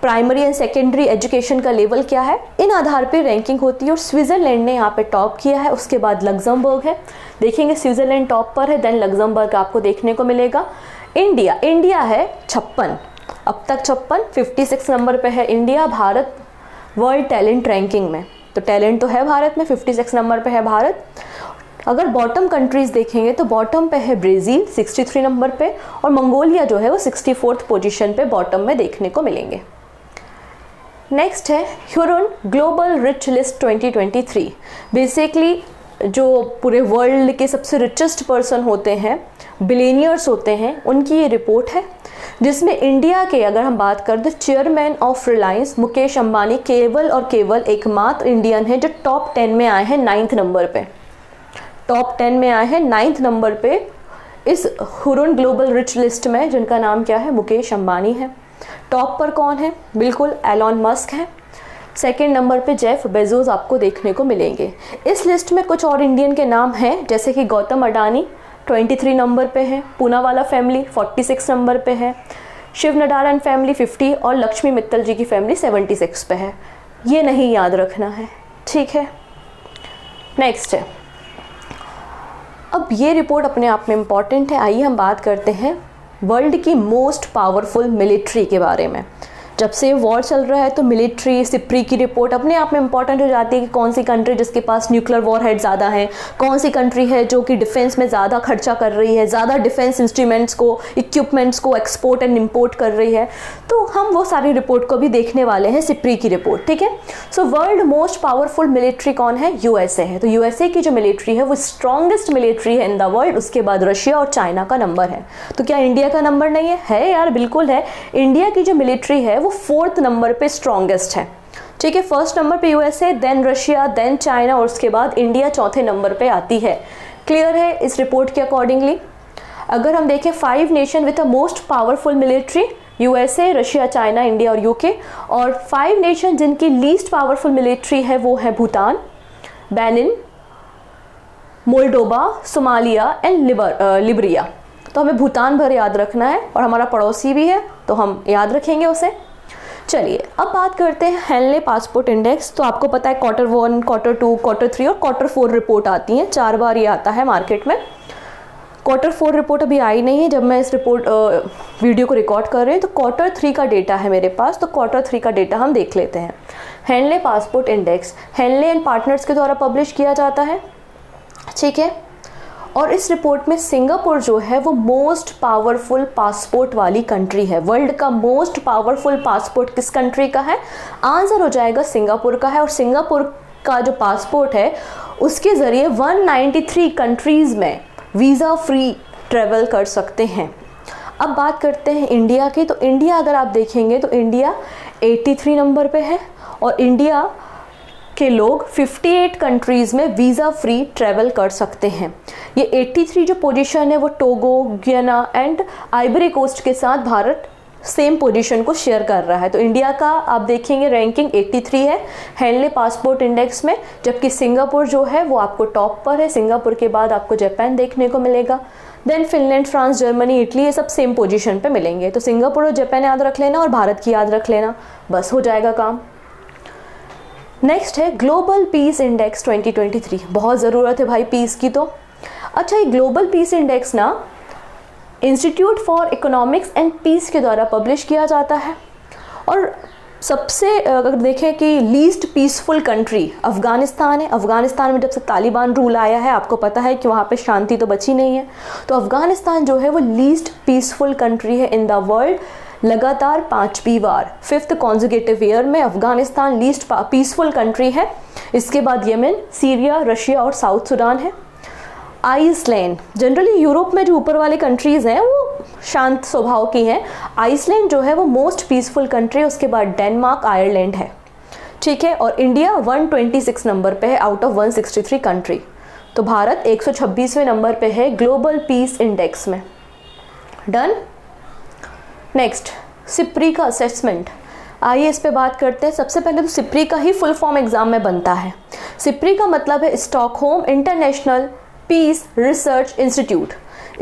प्राइमरी एंड सेकेंडरी एजुकेशन का लेवल क्या है, इन आधार पे रैंकिंग होती है। और स्विट्ज़रलैंड ने यहाँ पे टॉप किया है, उसके बाद लग्जमबर्ग है। देखेंगे स्विट्ज़रलैंड टॉप पर है, देन लग्जमबर्ग आपको देखने को मिलेगा। इंडिया है 56, अब तक 56 नंबर पे है India. Bharat world talent ranking में, तो टैलेंट तो है भारत में, 56 नंबर पे है भारत। अगर बॉटम कंट्रीज़ देखेंगे तो बॉटम पे है ब्राज़ील 63 नंबर पे, और मंगोलिया जो है वो 64th पोजीशन पे बॉटम में देखने को मिलेंगे। नेक्स्ट है Hurun global rich list 2023। Basically जो पूरे वर्ल्ड के सबसे रिचेस्ट पर्सन होते हैं, बिलियनियर्स होते हैं, उनकी ये रिपोर्ट है, जिसमें इंडिया के अगर हम बात करें तो चेयरमैन ऑफ रिलायंस मुकेश अंबानी केवल और केवल एकमात्र इंडियन है जो टॉप 10 में आए हैं 9th नंबर पे। टॉप 10 में आए हैं 9th नंबर पे इस ह्यूरन ग्लोबल रिच लिस्ट में, जिनका नाम क्या है? मुकेश अंबानी है। टॉप पर कौन है? बिल्कुल एलॉन मस्क है। सेकेंड नंबर पे जेफ बेजोस आपको देखने को मिलेंगे। इस लिस्ट में कुछ और इंडियन के नाम हैं, जैसे कि गौतम अडानी 23 नंबर पे है, पूनावाला फैमिली 46 नंबर पे है, शिव नारायण फैमिली 50 और लक्ष्मी मित्तल जी की फैमिली 76 पे है। ये नहीं याद रखना है, ठीक है। नेक्स्ट है, अब ये रिपोर्ट अपने आप में इम्पॉर्टेंट है। आइए हम बात करते हैं वर्ल्ड की मोस्ट पावरफुल मिलिट्री के बारे में। जब से वॉर चल रहा है तो मिलिट्री सिप्री की रिपोर्ट अपने आप में इंपॉर्टेंट हो जाती है कि कौन सी कंट्री जिसके पास न्यूक्लियर वॉर हेड ज़्यादा है, कौन सी कंट्री है जो कि डिफेंस में ज़्यादा खर्चा कर रही है, ज़्यादा डिफेंस इंस्ट्रूमेंट्स को, इक्विपमेंट्स को एक्सपोर्ट एंड इम्पोर्ट कर रही है। तो हम वो सारी रिपोर्ट को भी देखने वाले हैं, सिप्री की रिपोर्ट, ठीक है। So world most powerful military कौन है? यूएसए है। तो यूएसए की जो मिलिट्री है वो स्ट्रॉन्गेस्ट मिलिट्री है इन द वर्ल्ड। उसके बाद रशिया और चाइना का नंबर है। तो क्या इंडिया का नंबर नहीं है? है यार, बिल्कुल है। इंडिया की जो मिलिट्री है वो 4th नंबर पे स्ट्रॉन्गेस्ट है, ठीक है। 1st नंबर पे USA, then Russia, then China और उसके बाद इंडिया 4थे नंबर पे आती है। क्लियर है इस रिपोर्ट के अकॉर्डिंगली? अगर हम देखें 5 nation with the most powerful military, USA, Russia, China, India और यूके, और 5 नेशन जिनकी लीस्ट पावरफुल मिलिट्री है वो है Bhutan, Benin, Moldova, Somalia and Liberia. तो हमें भूटान भर याद रखना है और हमारा पड़ोसी भी है तो हम याद रखेंगे उसे। चलिए अब बात करते हैं हेनले पासपोर्ट इंडेक्स। तो आपको पता है Q1, Q2, Q3 और Q4 रिपोर्ट आती हैं, 4 बार ये आता है मार्केट में। Q4 रिपोर्ट अभी आई नहीं है जब मैं इस वीडियो को रिकॉर्ड कर रही हूँ। तो Q3 का डेटा है मेरे पास, तो Q3 का डेटा हम देख लेते हैं। Henley passport index Henley and partners के द्वारा पब्लिश किया जाता है, ठीक है। और इस रिपोर्ट में सिंगापुर जो है वो मोस्ट पावरफुल पासपोर्ट वाली कंट्री है। वर्ल्ड का मोस्ट पावरफुल पासपोर्ट किस कंट्री का है? आंसर हो जाएगा सिंगापुर का है। और सिंगापुर का जो पासपोर्ट है उसके ज़रिए 193 कंट्रीज़ में वीज़ा फ्री ट्रेवल कर सकते हैं। अब बात करते हैं इंडिया की। तो इंडिया अगर आप देखेंगे तो इंडिया 83 नंबर पे है और इंडिया के लोग 58 कंट्रीज़ में वीज़ा फ्री ट्रैवल कर सकते हैं। ये 83 जो पोजीशन है वो टोगो, गियाना एंड आइवरी कोस्ट के साथ भारत सेम पोजीशन को शेयर कर रहा है। तो इंडिया का आप देखेंगे रैंकिंग 83 है हेनले पासपोर्ट इंडेक्स में, जबकि सिंगापुर जो है वो आपको टॉप पर है। सिंगापुर के बाद आपको जापान देखने को मिलेगा, then Finland, France, Germany, Italy, ये सब सेम पोजीशन पे मिलेंगे। तो सिंगापुर और जापान याद रख लेना और भारत की याद रख लेना, बस हो जाएगा काम। नेक्स्ट है ग्लोबल पीस इंडेक्स 2023। बहुत ज़रूरत है भाई पीस की। तो अच्छा, ये ग्लोबल पीस इंडेक्स ना institute for economics and peace के द्वारा पब्लिश किया जाता है। और सबसे अगर देखें कि लीस्ट पीसफुल कंट्री अफ़गानिस्तान है। अफ़गानिस्तान में जब से तालिबान रूल आया है आपको पता है कि वहाँ पे शांति तो बची नहीं है। तो अफ़गानिस्तान जो है वो लीस्ट पीसफुल कंट्री है इन द वर्ल्ड। लगातार 5वीं बार 5th कॉन्जिक्यूटिव ईयर में अफ़गानिस्तान लीस्ट पीसफुल कंट्री है। इसके बाद यमन, सीरिया, रशिया और साउथ सूडान है। आइसलैंड, जनरली यूरोप में जो ऊपर वाली कंट्रीज़ हैं वो शांत स्वभाव की हैं। आइसलैंड जो है वो मोस्ट पीसफुल कंट्री है। उसके बाद डेनमार्क, आयरलैंड है, ठीक है। और इंडिया 126 नंबर पे है आउट ऑफ 163 कंट्री। तो भारत 126वें नंबर पे है ग्लोबल पीस इंडेक्स में। डन। नेक्स्ट, सिप्री का असेसमेंट। आइए इस पे बात करते हैं। सबसे पहले तो सिप्री का ही फुल फॉर्म एग्जाम में बनता है। सिप्री का मतलब है Stockholm international peace research institute.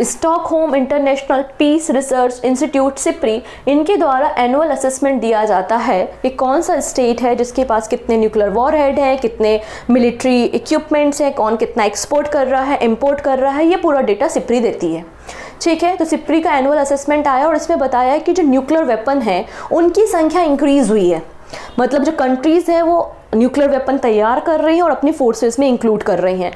Stockholm international peace research institute SIPRI, इनके द्वारा एनुअल असेसमेंट दिया जाता है कि कौन सा स्टेट है जिसके पास कितने न्यूक्लियर वॉर हेड हैं, कितने मिलिट्री इक्विपमेंट्स हैं, कौन कितना एक्सपोर्ट कर रहा है, इंपोर्ट कर रहा है। ये पूरा डेटा सिप्री देती है, ठीक है। तो सिप्री का एनुअल असेसमेंट आया और इसमें बताया है कि जो न्यूक्लियर वेपन है उनकी संख्या इंक्रीज हुई है। मतलब जो कंट्रीज़ हैं वो न्यूक्लियर वेपन तैयार कर रही हैं और अपनी फोर्सेस में इंक्लूड कर रही हैं।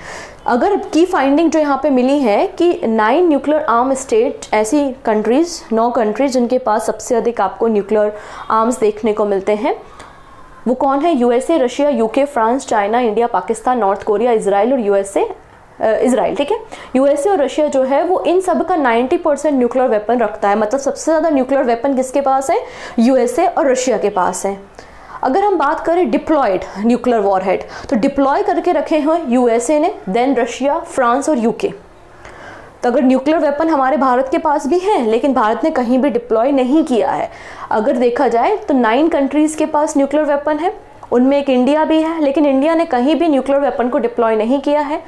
अगर की फाइंडिंग जो यहाँ पे मिली है कि 9 न्यूक्लियर आर्म स्टेट, ऐसी कंट्रीज़ 9 कंट्रीज जिनके पास सबसे अधिक आपको न्यूक्लियर आर्म्स देखने को मिलते हैं, वो कौन है? USA, Russia, UK, France, China, India, Pakistan, north Korea, Israel और इसराइल, ठीक है। यूएसए और रशिया जो है वो इन सब का 90% न्यूक्लियर वेपन रखता है। मतलब सबसे ज़्यादा न्यूक्लियर वेपन किसके पास है? यूएसए और रशिया के पास है। अगर हम बात करें डिप्लॉयड न्यूक्लियर वॉरहेड, तो डिप्लॉय करके रखे हुए यूएसए ने, देन रशिया, फ्रांस और यूके। तो अगर न्यूक्लियर वेपन हमारे भारत के पास भी हैं लेकिन भारत ने कहीं भी डिप्लॉय नहीं किया है। अगर देखा जाए तो 9 कंट्रीज़ के पास न्यूक्लियर वेपन है, उनमें एक इंडिया भी है, लेकिन इंडिया ने कहीं भी न्यूक्लियर वेपन को डिप्लॉय नहीं किया है।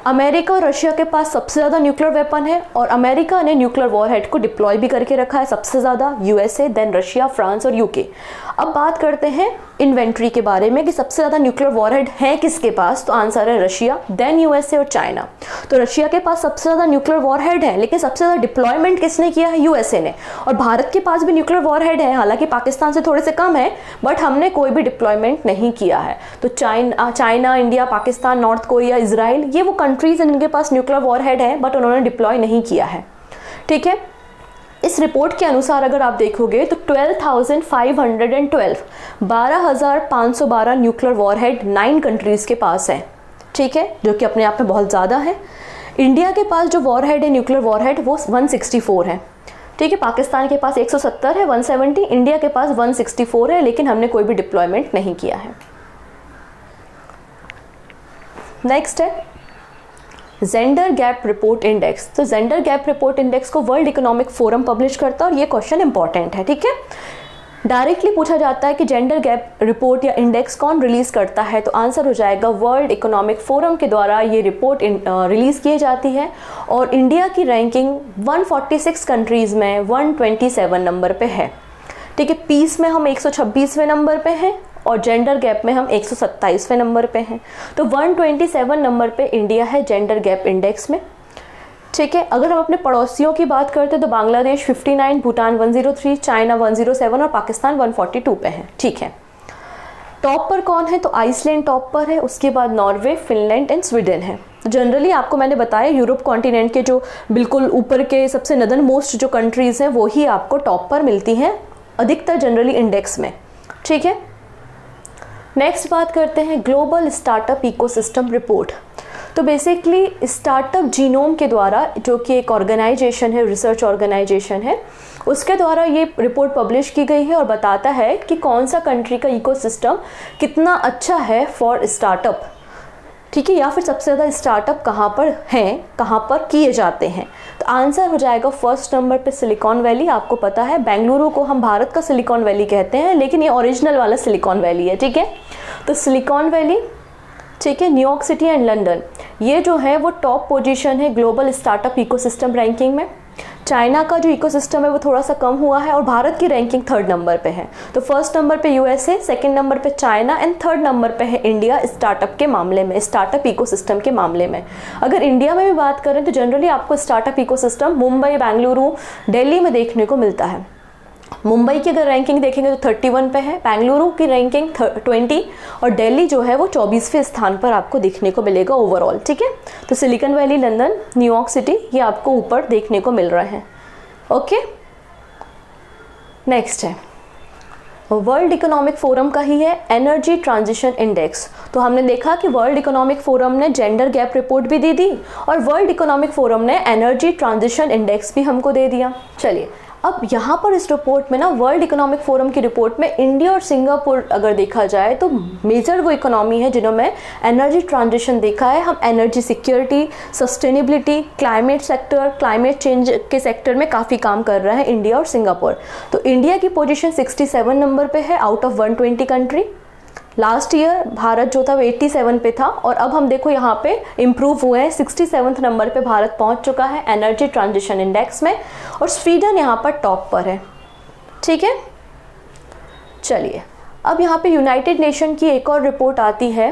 अमेरिका और रशिया के पास सबसे ज़्यादा न्यूक्लियर वेपन है और अमेरिका ने न्यूक्लियर वॉरहेड को डिप्लॉय भी करके रखा है सबसे ज़्यादा, यूएसए, देन रशिया, फ्रांस और यूके। अब बात करते हैं इन्वेंट्री के बारे में कि सबसे ज़्यादा न्यूक्लियर वॉरहेड है किसके पास। तो आंसर है रशिया, देन यूएसए और चाइना। तो रशिया के पास सबसे ज़्यादा न्यूक्लियर वॉरहेड है, लेकिन सबसे ज़्यादा डिप्लॉयमेंट किसने किया है? यूएसए ने। और भारत के पास भी न्यूक्लियर वॉरहेड है, हालांकि पाकिस्तान से थोड़े से कम है, बट हमने कोई भी डिप्लॉयमेंट नहीं किया है। तो China, India, Pakistan, north Korea, Israel, ये वो कंट्रीज जिनके पास न्यूक्लियर वॉरहेड है बट उन्होंने डिप्लॉय नहीं किया है। ठीक है, इस रिपोर्ट के अनुसार अगर आप देखोगे तो 12,512 12,512 न्यूक्लियर वॉरहेड 9 कंट्रीज़ के पास है। ठीक है, जो कि अपने आप में बहुत ज़्यादा है। इंडिया के पास जो वॉरहेड है, न्यूक्लियर वॉरहेड, वो 164 है। ठीक है, पाकिस्तान के पास 170 है, 170, इंडिया के पास 164 है, लेकिन हमने कोई भी डिप्लॉयमेंट नहीं किया है। नेक्स्ट है जेंडर गैप रिपोर्ट इंडेक्स। तो जेंडर गैप रिपोर्ट इंडेक्स को वर्ल्ड इकोनॉमिक फोरम पब्लिश करता है और ये क्वेश्चन इंपॉर्टेंट है। ठीक है, डायरेक्टली पूछा जाता है कि जेंडर गैप रिपोर्ट या इंडेक्स कौन रिलीज करता है, तो आंसर हो जाएगा वर्ल्ड इकोनॉमिक फोरम के द्वारा ये रिपोर्ट रिलीज की जाती है। और इंडिया की रैंकिंग 146 कंट्रीज में 127 नंबर पे है। ठीक है, पीस में हम 126वें नंबर पे हैं और जेंडर गैप में हम 127वें नंबर पे हैं। तो 127 नंबर पे इंडिया है जेंडर गैप इंडेक्स में। ठीक है, अगर हम अपने पड़ोसियों की बात करते हैं तो बांग्लादेश 59, भूटान 103, चाइना 107 और पाकिस्तान 142 पे है। ठीक है, टॉप पर कौन है? तो आइसलैंड टॉप पर है, उसके बाद नॉर्वे, फिनलैंड एंड स्वीडन है। जनरली आपको मैंने बताया यूरोप कॉन्टिनेंट के जो बिल्कुल ऊपर के सबसे नदर्न मोस्ट जो कंट्रीज़ हैं वो ही आपको टॉप पर मिलती हैं अधिकतर जनरली इंडेक्स में। ठीक है, नेक्स्ट बात करते हैं ग्लोबल स्टार्टअप इकोसिस्टम रिपोर्ट। तो बेसिकली स्टार्टअप जीनोम के द्वारा, जो कि एक ऑर्गेनाइजेशन है, रिसर्च ऑर्गेनाइजेशन है, उसके द्वारा ये रिपोर्ट पब्लिश की गई है और बताता है कि कौन सा कंट्री का इकोसिस्टम कितना अच्छा है फॉर स्टार्टअप। ठीक है, या फिर सबसे ज़्यादा स्टार्टअप कहाँ पर हैं, कहाँ पर किए जाते हैं। तो आंसर हो जाएगा फर्स्ट नंबर पे सिलिकॉन वैली। आपको पता है बेंगलुरु को हम भारत का सिलिकॉन वैली कहते हैं, लेकिन ये ओरिजिनल वाला सिलिकॉन वैली है। ठीक है, तो सिलिकॉन वैली, ठीक है, न्यूयॉर्क सिटी एंड लंदन, ये जो है वो टॉप पोजीशन है ग्लोबल स्टार्टअप इकोसिस्टम रैंकिंग में। चाइना का जो इकोसिस्टम है वो थोड़ा सा कम हुआ है और भारत की रैंकिंग 3rd नंबर पे है। तो फर्स्ट नंबर पे यूएसए, 2nd नंबर पे चाइना एंड 3rd नंबर पे है इंडिया स्टार्टअप के मामले में, स्टार्टअप इकोसिस्टम के मामले में। अगर इंडिया में भी बात करें तो जनरली आपको स्टार्टअप इकोसिस्टम मुंबई, बेंगलुरु, दिल्ली में देखने को मिलता है। मुंबई की अगर रैंकिंग देखेंगे तो 31 पे है, बेंगलुरु की रैंकिंग 20 और दिल्ली जो है वो 24वें स्थान पर आपको देखने को मिलेगा ओवरऑल। ठीक है, तो silicon valley, London, New York city, ये आपको ऊपर देखने को मिल रहे हैं। ओके, नेक्स्ट है वर्ल्ड इकोनॉमिक फोरम का ही है एनर्जी ट्रांजिशन इंडेक्स। तो हमने देखा कि वर्ल्ड इकोनॉमिक फोरम ने जेंडर गैप रिपोर्ट भी दी और वर्ल्ड इकोनॉमिक फोरम ने एनर्जी ट्रांजिशन इंडेक्स भी हमको दे दिया। चलिए, अब यहाँ पर इस रिपोर्ट में ना वर्ल्ड इकोनॉमिक फोरम की रिपोर्ट में इंडिया और सिंगापुर अगर देखा जाए तो मेजर वो इकोनॉमी है जिन्होंने एनर्जी ट्रांजिशन देखा है। हम energy security, sustainability, climate sector, climate change के सेक्टर में काफ़ी काम कर रहे हैं इंडिया और सिंगापुर। तो इंडिया की पोजीशन 67 नंबर पे है out of 120 country. Last year Bharat जो था वो 87 पे था और अब हम देखो यहाँ पे इम्प्रूव हुए हैं, 67 नंबर पे भारत पहुँच चुका है एनर्जी ट्रांजिशन इंडेक्स में और स्वीडन यहाँ पर टॉप पर है। ठीक है, चलिए अब यहाँ पे यूनाइटेड नेशन की एक और रिपोर्ट आती है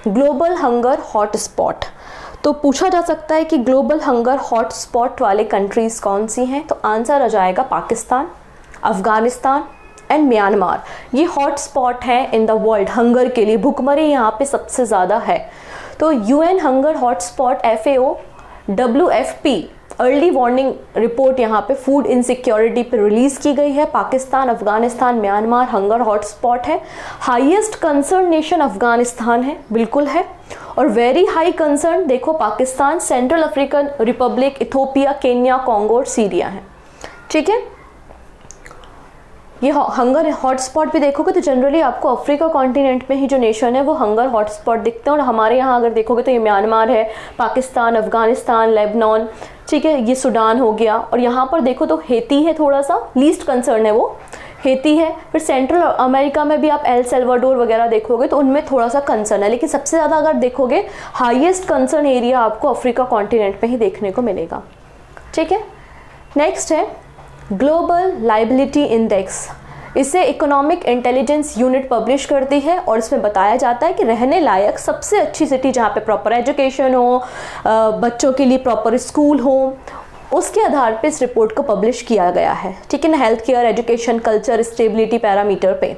ग्लोबल हंगर हॉटस्पॉट। तो पूछा जा सकता है कि ग्लोबल हंगर हॉटस्पॉट वाले कंट्रीज़ कौन सी हैं, तो आंसर आ जाएगा पाकिस्तान, अफ़गानिस्तान एंड म्यांमार। ये हॉट स्पॉट है इन द वर्ल्ड हंगर के लिए, भुखमरी यहाँ पे सबसे ज़्यादा है। तो UN hunger hot spot FAO WFP early warning report यहाँ पे फूड इनसिक्योरिटी पे रिलीज़ की गई है। Pakistan, Afghanistan, Myanmar hunger hot spot है। हाईएस्ट कंसर्न नेशन अफगानिस्तान है, बिल्कुल है। और वेरी हाई कंसर्न देखो Pakistan, central African Republic, Ethiopia, Kenya, Congo और सीरिया है। ठीक है, ये हंगर हॉटस्पॉट भी देखोगे तो जनरली आपको अफ्रीका कॉन्टिनेंट में ही जो नेशन है वो हंगर हॉटस्पॉट दिखते हैं और हमारे यहाँ अगर देखोगे तो ये म्यांमार है, पाकिस्तान, अफगानिस्तान, लेबनान, ठीक है, ये सूडान हो गया। और यहाँ पर देखो तो हेती है, थोड़ा सा लीस्ट कंसर्न है वो हेती है। फिर सेंट्रल अमेरिका में भी आप एल सल्वाडोर वगैरह देखोगे तो उनमें थोड़ा सा कंसर्न है, लेकिन सबसे ज़्यादा अगर देखोगे हाईएस्ट कंसर्न एरिया आपको अफ्रीका कॉन्टिनेंट में ही देखने को मिलेगा। ठीक है, नेक्स्ट है ग्लोबल लाइबिलिटी इंडेक्स। इसे इकोनॉमिक इंटेलिजेंस यूनिट पब्लिश करती है और इसमें बताया जाता है कि रहने लायक सबसे अच्छी सिटी जहाँ पे प्रॉपर एजुकेशन हो, बच्चों के लिए प्रॉपर स्कूल हो, उसके आधार पे इस रिपोर्ट को पब्लिश किया गया है, ठीक है ना, health care, education, culture, stability parameter पे।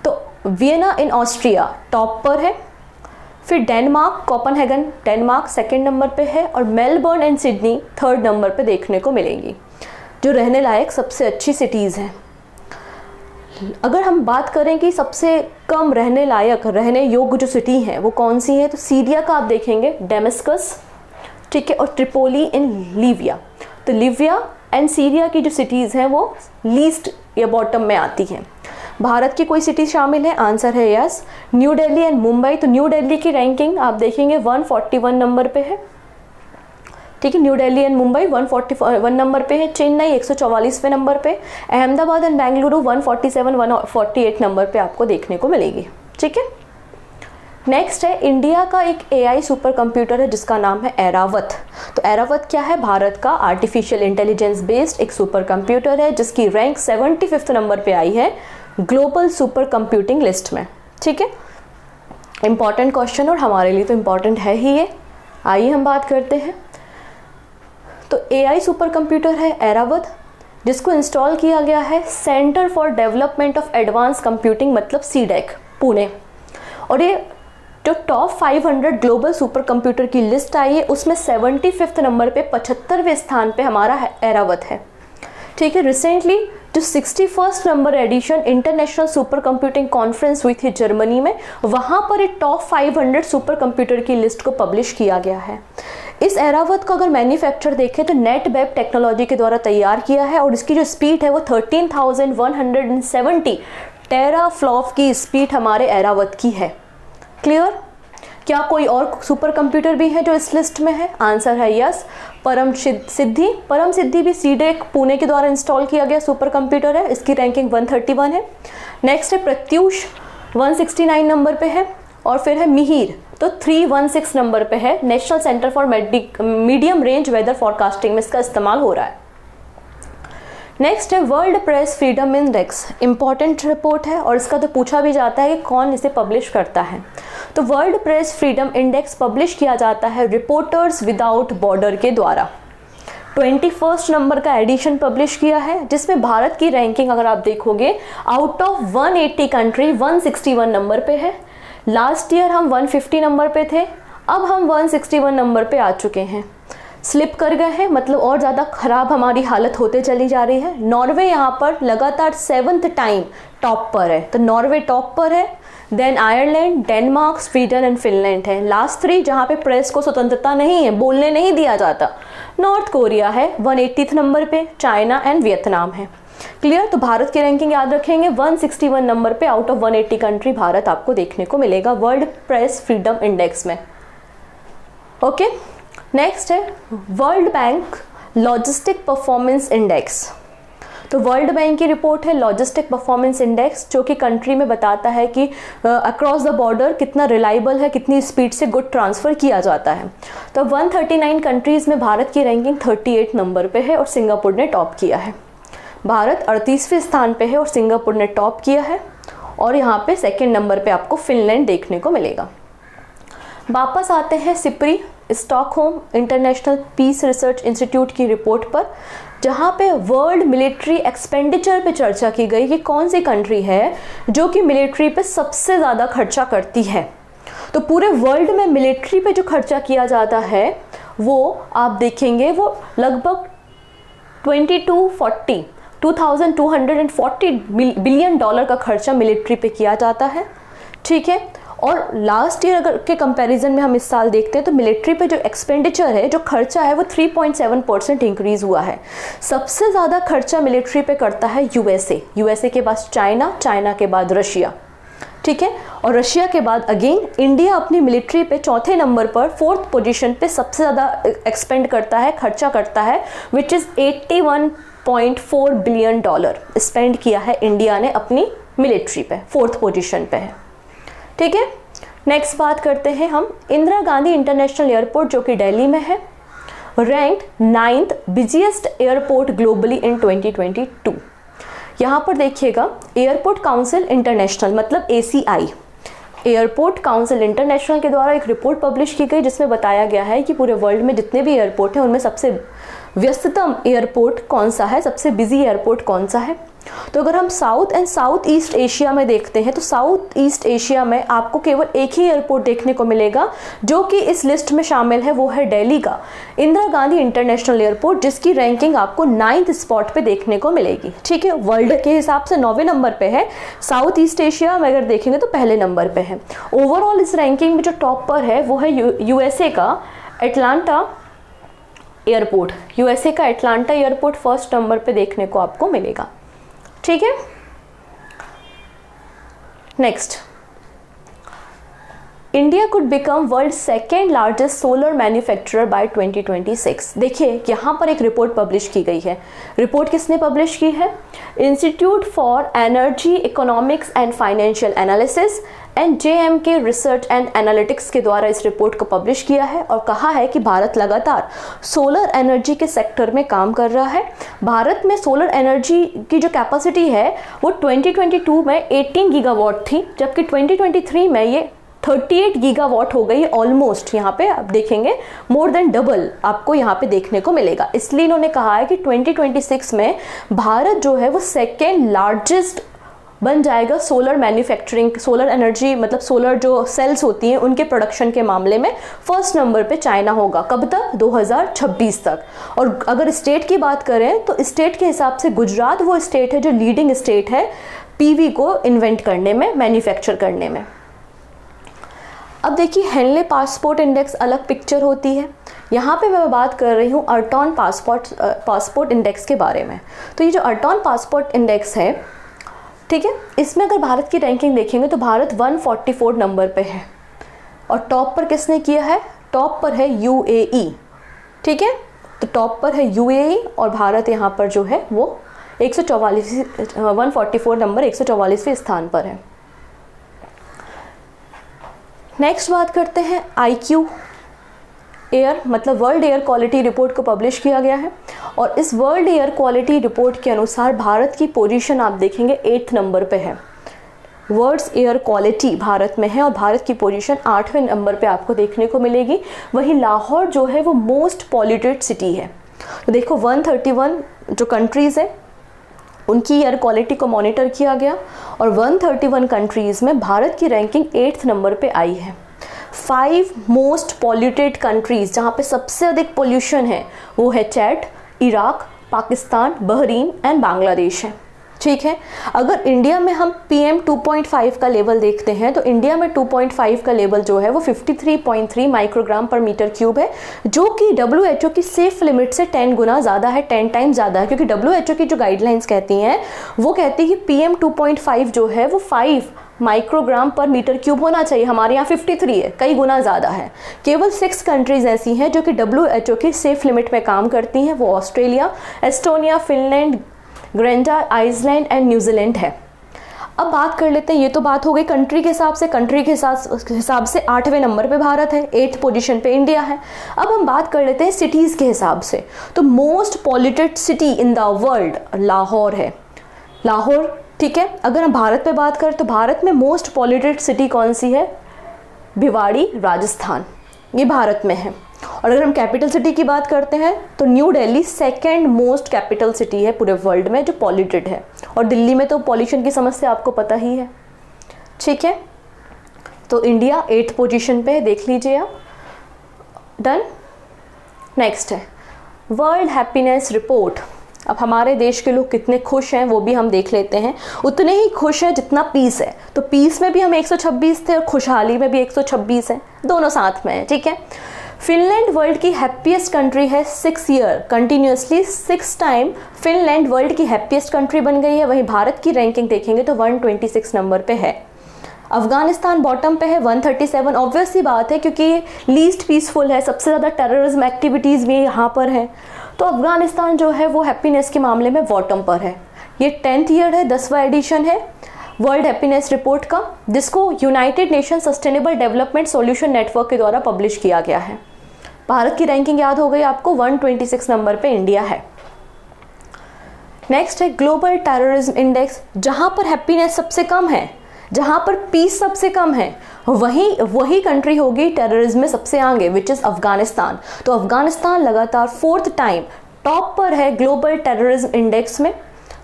तो वियना इन ऑस्ट्रिया टॉप पर है, फिर Denmark, Copenhagen Denmark second number पे है, और Melbourne and Sydney third number पे देखने को मिलेंगी जो रहने लायक सबसे अच्छी सिटीज़ हैं। अगर हम बात करें कि सबसे कम रहने लायक, रहने योग्य जो सिटी हैं वो कौन सी है, तो सीरिया का आप देखेंगे डेमस्कस, ठीक है, और ट्रिपोली इन लीबिया। तो लीबिया एंड सीरिया की जो सिटीज़ हैं वो लीस्ट या बॉटम में आती हैं। भारत की कोई सिटी शामिल है, आंसर है yes, new Delhi and Mumbai. तो न्यू दिल्ली की रैंकिंग आप देखेंगे 141 नंबर पे है, ठीक है, new Delhi and Mumbai 141 number पे है, चेन्नई 144वें नंबर पे, अहमदाबाद एंड बेंगलुरु 147, 148 नंबर पे आपको देखने को मिलेगी, ठीक है। नेक्स्ट है इंडिया का एक AI सुपर कंप्यूटर है जिसका नाम है ऐरावत। तो ऐरावत क्या है, भारत का आर्टिफिशियल इंटेलिजेंस बेस्ड एक सुपर कंप्यूटर है जिसकी रैंक 75 नंबर पे आई है ग्लोबल सुपर कंप्यूटिंग लिस्ट में, ठीक है। इंपॉर्टेंट क्वेश्चन और हमारे लिए तो इम्पॉर्टेंट है ही ये। आइए हम बात करते हैं। तो AI सुपर कंप्यूटर है ऐरावत, जिसको इंस्टॉल किया गया है centre for development of advance computing मतलब CDEC पुणे। और ये जो टॉप 500 ग्लोबल सुपर कंप्यूटर की लिस्ट आई है उसमें 75 नंबर पे 75वें स्थान पे हमारा ऐरावत है, ठीक है। रिसेंटली जो 61st number edition international super computing conference हुई थी जर्मनी में, वहाँ पर एक टॉप 500 सुपर कंप्यूटर की लिस्ट को पब्लिश किया गया है। इस ऐरावत को अगर मैन्युफैक्चर देखें तो नेट वेब टेक्नोलॉजी के द्वारा तैयार किया है और इसकी जो स्पीड है वो 13,170 टेराफ्लॉप की स्पीड हमारे ऐरावत की है। क्लियर? क्या कोई और सुपर कंप्यूटर भी है जो इस लिस्ट में है? आंसर है यस, परम सिद्धि भी CDEC पुणे के द्वारा इंस्टॉल किया गया सुपर कंप्यूटर है, इसकी रैंकिंग 131 है। नेक्स्ट है प्रत्यूष 169 नंबर पे है, और फिर है मिहिर तो 316 नंबर पे है, national centre for medium range weather forecasting में इसका इस्तेमाल हो रहा है। नेक्स्ट है world press freedom index, important report है और इसका तो पूछा भी जाता है कि कौन इसे पब्लिश करता है। तो world press freedom index publish किया जाता है रिपोर्टर्स विदाउट बॉर्डर के द्वारा। 21 नंबर का एडिशन पब्लिश किया है, जिसमें भारत की रैंकिंग अगर आप देखोगे आउट ऑफ 180 कंट्री 161 नंबर पे है। लास्ट ईयर हम 150 नंबर पे थे, अब हम 161 नंबर पे आ चुके हैं, स्लिप कर गए हैं, मतलब और ज़्यादा ख़राब हमारी हालत होते चली जा रही है। नॉर्वे यहाँ पर लगातार 7th टाइम टॉप पर है, तो नॉर्वे टॉप पर है, then Ireland, Denmark, Sweden and Finland है। लास्ट 3 जहाँ पे प्रेस को स्वतंत्रता नहीं है, बोलने नहीं दिया जाता, नॉर्थ कोरिया है 180th नंबर पे, चाइना एंड वियतनाम है। क्लियर? तो भारत की रैंकिंग याद रखेंगे 161 नंबर पे आउट ऑफ 180 कंट्री भारत आपको देखने को मिलेगा वर्ल्ड प्रेस फ्रीडम इंडेक्स में। ओके, नेक्स्ट है world bank logistic performance index. तो वर्ल्ड बैंक की रिपोर्ट है लॉजिस्टिक परफॉर्मेंस इंडेक्स, जो कि कंट्री में बताता है कि अक्रॉस द बॉर्डर कितना रिलायबल है, कितनी स्पीड से गुड ट्रांसफ़र किया जाता है। तो 139 कंट्रीज़ में भारत की रैंकिंग 38 नंबर पे है और सिंगापुर ने टॉप किया है। भारत 38वें स्थान पे है और सिंगापुर ने टॉप किया है, और यहाँ पे सेकेंड नंबर पे आपको फिनलैंड देखने को मिलेगा। वापस आते हैं SIPRI Stockholm international peace research institute की रिपोर्ट पर, जहाँ पे वर्ल्ड मिलिट्री एक्सपेंडिचर पे चर्चा की गई कि कौन सी कंट्री है जो कि मिलिट्री पे सबसे ज़्यादा खर्चा करती है। तो पूरे वर्ल्ड में मिलिट्री पे जो खर्चा किया जाता है वो आप देखेंगे वो लगभग 2240 बिलियन डॉलर का खर्चा मिलिट्री पे किया जाता है, ठीक है। और लास्ट ईयर अगर के कंपैरिजन में हम इस साल देखते हैं तो मिलिट्री पे जो एक्सपेंडिचर है, जो खर्चा है, वो 3.7% इंक्रीज़ हुआ है। सबसे ज़्यादा खर्चा मिलिट्री पे करता है यूएसए के बाद चाइना के बाद रशिया, ठीक है, और रशिया के बाद अगेन इंडिया अपनी मिलिट्री पे चौथे नंबर पर 4th पोजीशन पे सबसे ज़्यादा एक्सपेंड करता है, खर्चा करता है, which is 81.4 billion dollar spend किया है इंडिया ने अपनी मिलिट्री पे, 4th पोजीशन पे है, ठीक है। नेक्स्ट बात करते हैं हम इंदिरा गांधी इंटरनेशनल एयरपोर्ट, जो कि दिल्ली में है, ranked 9th busiest airport globally इन 2022। यहाँ पर देखिएगा एयरपोर्ट काउंसिल इंटरनेशनल मतलब ACI, एयरपोर्ट काउंसिल इंटरनेशनल के द्वारा एक रिपोर्ट पब्लिश की गई जिसमें बताया गया है कि पूरे वर्ल्ड में जितने भी एयरपोर्ट हैं उनमें सबसे व्यस्ततम एयरपोर्ट कौन सा है, सबसे बिजी एयरपोर्ट कौन सा है। तो अगर हम south and south east Asia में देखते हैं तो साउथ ईस्ट एशिया में आपको केवल एक ही एयरपोर्ट देखने को मिलेगा जो कि इस लिस्ट में शामिल है, वो है दिल्ली का इंदिरा गांधी इंटरनेशनल एयरपोर्ट, जिसकी रैंकिंग आपको 9th स्पॉट पे देखने को मिलेगी। ठीक है, वर्ल्ड के हिसाब से 9वें नंबर पे है, साउथ ईस्ट एशिया में अगर देखेंगे तो पहले नंबर पे है। ओवरऑल इस रैंकिंग में जो टॉप पर है वो है USA का एटलांटा एयरपोर्ट, USA का एटलांटा एयरपोर्ट फर्स्ट नंबर पे देखने को आपको मिलेगा। ठीक है, next, India could become world second largest solar manufacturer by 2026। देखिए यहाँ पर एक रिपोर्ट पब्लिश की गई है। रिपोर्ट किसने पब्लिश की है? Institute for energy economics and financial analysis and JMK research and analytics के द्वारा इस रिपोर्ट को पब्लिश किया है और कहा है कि भारत लगातार सोलर एनर्जी के सेक्टर में काम कर रहा है। भारत में सोलर एनर्जी की जो कैपेसिटी है वो 2022 में 18 गीगावाट थी, जबकि 2023 में ये 38 गीगावाट हो गई ऑलमोस्ट। यहाँ पे आप देखेंगे मोर देन डबल आपको यहाँ पे देखने को मिलेगा। इसलिए इन्होंने कहा है कि 2026 में भारत जो है वो सेकेंड लार्जेस्ट बन जाएगा सोलर मैन्युफैक्चरिंग, सोलर एनर्जी मतलब सोलर जो सेल्स होती हैं उनके प्रोडक्शन के मामले में फर्स्ट नंबर पे चाइना होगा। कब तक? 2026 तक। और अगर स्टेट की बात करें तो स्टेट के हिसाब से गुजरात वो स्टेट है जो लीडिंग स्टेट है PV को इन्वेंट करने में, मैन्युफैक्चर करने में। अब देखिए हेनले पासपोर्ट इंडेक्स अलग पिक्चर होती है। यहाँ पे मैं बात कर रही हूँ अर्टॉन पासपोर्ट इंडेक्स के बारे में। तो ये जो अर्टॉन पासपोर्ट इंडेक्स है, ठीक है, इसमें अगर भारत की रैंकिंग देखेंगे तो भारत 144 नंबर पे है और टॉप पर किसने किया है? टॉप पर है UAE। ठीक है, तो टॉप पर है UAE और भारत यहाँ पर जो है वो 144 नंबर 144वें स्थान पर है। नेक्स्ट बात करते हैं IQ एयर मतलब वर्ल्ड एयर क्वालिटी रिपोर्ट को पब्लिश किया गया है और इस वर्ल्ड एयर क्वालिटी रिपोर्ट के अनुसार भारत की पोजीशन आप देखेंगे 8th नंबर पे है। वर्ल्ड्स एयर क्वालिटी भारत में है और भारत की पोजीशन 8वें नंबर पे आपको देखने को मिलेगी। वहीं लाहौर जो है वो मोस्ट पॉल्यूटेड सिटी है। तो देखो 131 जो कंट्रीज़ है उनकी एयर क्वालिटी को मॉनिटर किया गया और 131 कंट्रीज़ में भारत की रैंकिंग 8th नंबर पे आई है। 5 मोस्ट पॉल्यूटेड कंट्रीज़ जहाँ पे सबसे अधिक पोल्यूशन है वो है Chad, Iraq, Pakistan, Bahrain and Bangladesh है। ठीक है, अगर इंडिया में हम PM 2.5 का लेवल देखते हैं तो इंडिया में 2.5 का लेवल जो है वो 53.3 माइक्रोग्राम पर मीटर क्यूब है, जो कि WHO की सेफ लिमिट से 10 गुना ज़्यादा है, 10 टाइम्स ज़्यादा है। क्योंकि WHO की जो गाइडलाइंस कहती हैं वो कहती है कि PM 2.5 जो है वो 5 माइक्रोग्राम पर मीटर क्यूब होना चाहिए। हमारे यहाँ 53 है, कई गुना ज़्यादा है। केवल 6 कंट्रीज़ ऐसी हैं जो कि WHO की सेफ लिमिट में काम करती हैं, वो Australia, Estonia, Finland, Grenada, Iceland and New Zealand है। अब बात कर लेते हैं, ये तो बात हो गई कंट्री के हिसाब से। कंट्री के हिसाब से 8वें नंबर पे भारत है, 8th पोजीशन पे इंडिया है। अब हम बात कर लेते हैं सिटीज़ के हिसाब से। तो most polluted city in the world Lahore है। लाहौर, ठीक है। अगर हम भारत पे बात करें तो भारत में मोस्ट पॉल्यूटेड सिटी कौन सी है? भिवाड़ी, राजस्थान, ये भारत में है। और अगर हम कैपिटल सिटी की बात करते हैं तो new Delhi second most capital city है पूरे वर्ल्ड में जो पॉल्यूटेड है। और दिल्ली में तो पॉल्यूशन की समस्या आपको पता ही है। ठीक है, तो इंडिया 8th पोजीशन पे है, देख लीजिए आप। डन। नेक्स्ट है वर्ल्ड हैप्पीनेस रिपोर्ट। अब हमारे देश के लोग कितने खुश हैं वो भी हम देख लेते हैं। उतने ही खुश हैं जितना पीस है। तो पीस में भी हम 126 थे और खुशहाली में भी 126 हैं, दोनों साथ में है। ठीक है, फिनलैंड वर्ल्ड की हैप्पीएस्ट कंट्री है 6 year continuously 6 time Finland world की हैप्पीएस्ट कंट्री बन गई है। वहीं भारत की रैंकिंग देखेंगे तो 126 नंबर पे है। अफगानिस्तान बॉटम पे है 137। ऑब्वियस सी बात है क्योंकि लीस्ट पीसफुल है, सबसे ज़्यादा टेररिज्म एक्टिविटीज़ भी यहाँ पर है। तो अफगानिस्तान जो है वो हैप्पीनेस के मामले में बॉटम पर है। ये 10th ईयर है, 10वां एडिशन है वर्ल्ड हैप्पीनेस रिपोर्ट का, जिसको United nation sustainable development solution network के द्वारा पब्लिश किया गया है। भारत की रैंकिंग याद हो गई आपको, 126 नंबर पे इंडिया है। नेक्स्ट है ग्लोबल टेररिज्म इंडेक्स, जहाँ पर हैप्पीनेस सबसे कम है, जहाँ पर पीस सबसे कम है, वही कंट्री होगी टेररिज्म में सबसे आगे, विच इज़ अफगानिस्तान। तो अफगानिस्तान लगातार 4th टाइम टॉप पर है ग्लोबल टेररिज्म इंडेक्स में।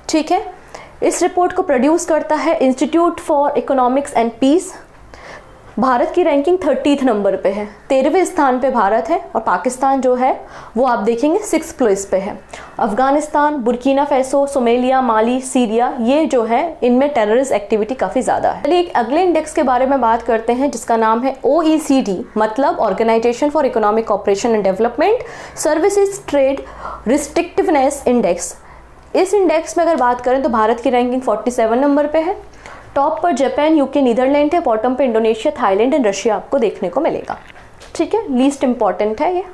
ठीक है, इस रिपोर्ट को प्रोड्यूस करता है institute for economics and peace. Bharat की रैंकिंग 30th नंबर पे है, 13वें स्थान पे भारत है, और पाकिस्तान जो है वो आप देखेंगे 6th प्लेस पे है। अफगानिस्तान, बुर्किना फैसो, सोमालिया, माली, सीरिया, ये जो है इनमें टेररिस्ट एक्टिविटी काफ़ी ज़्यादा है। चलिए एक अगले इंडेक्स के बारे में बात करते हैं जिसका नाम है OECD, मतलब Organisation for Economic Cooperation and Development Services Trade Restrictiveness Index. इस इंडेक्स में अगर बात करें तो भारत की रैंकिंग 47 नंबर पे है। टॉप पर जापान, यूके, नीदरलैंड है, बॉटम पे इंडोनेशिया, थाईलैंड एंड रशिया आपको देखने को मिलेगा। ठीक है, लीस्ट इंपॉर्टेंट है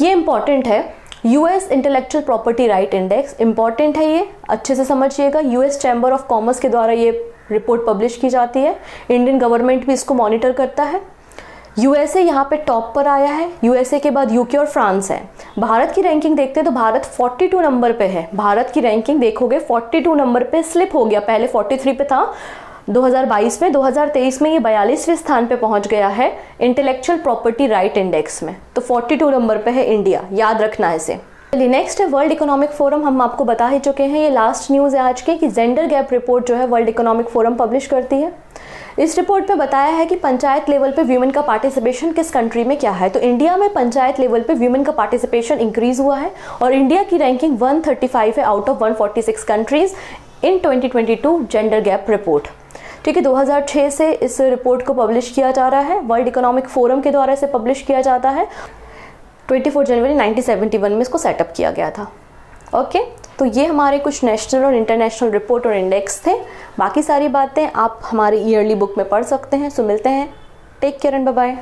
ये इंपॉर्टेंट है। US intellectual property right index important है, ये अच्छे से समझिएगा। यूएस चैम्बर ऑफ कॉमर्स के द्वारा ये रिपोर्ट पब्लिश की जाती है, इंडियन गवर्नमेंट भी इसको मॉनिटर करता है। यूएसए यहाँ पे टॉप पर आया है, यूएसए के बाद यूके और फ्रांस है। भारत की रैंकिंग देखते हैं तो भारत 42 नंबर पे है। भारत की रैंकिंग देखोगे 42 नंबर पे स्लिप हो गया, पहले 43 पे था 2022 में, 2023 में ये 42वें स्थान पे पहुंच गया है इंटेलेक्चुअल प्रॉपर्टी राइट इंडेक्स में। तो 42 नंबर पे है इंडिया, याद रखना है इसे। चलिए नेक्स्ट है वर्ल्ड इकोनॉमिक फोरम। हम आपको बता ही चुके हैं, ये लास्ट न्यूज़ है आज की कि जेंडर गैप रिपोर्ट जो है वर्ल्ड इकोनॉमिक फोरम पब्लिश करती है। इस रिपोर्ट पे बताया है कि पंचायत लेवल पे वीमेन का पार्टिसिपेशन किस कंट्री में क्या है। तो इंडिया में पंचायत लेवल पे वीमेन का पार्टिसिपेशन इंक्रीज हुआ है और इंडिया की रैंकिंग 135 है out of 146 countries in 2022 gender gap report. ठीक है, 2006 से इस रिपोर्ट को पब्लिश किया जा रहा है, वर्ल्ड इकोनॉमिक फोरम के द्वारा इसे पब्लिश किया जाता है। 24 जनवरी 1971 में इसको सेटअप किया गया था। ओके, तो ये हमारे कुछ नेशनल और इंटरनेशनल रिपोर्ट और इंडेक्स थे। बाकी सारी बातें आप हमारी ईयरली बुक में पढ़ सकते हैं। सो मिलते हैं, take care and bye bye.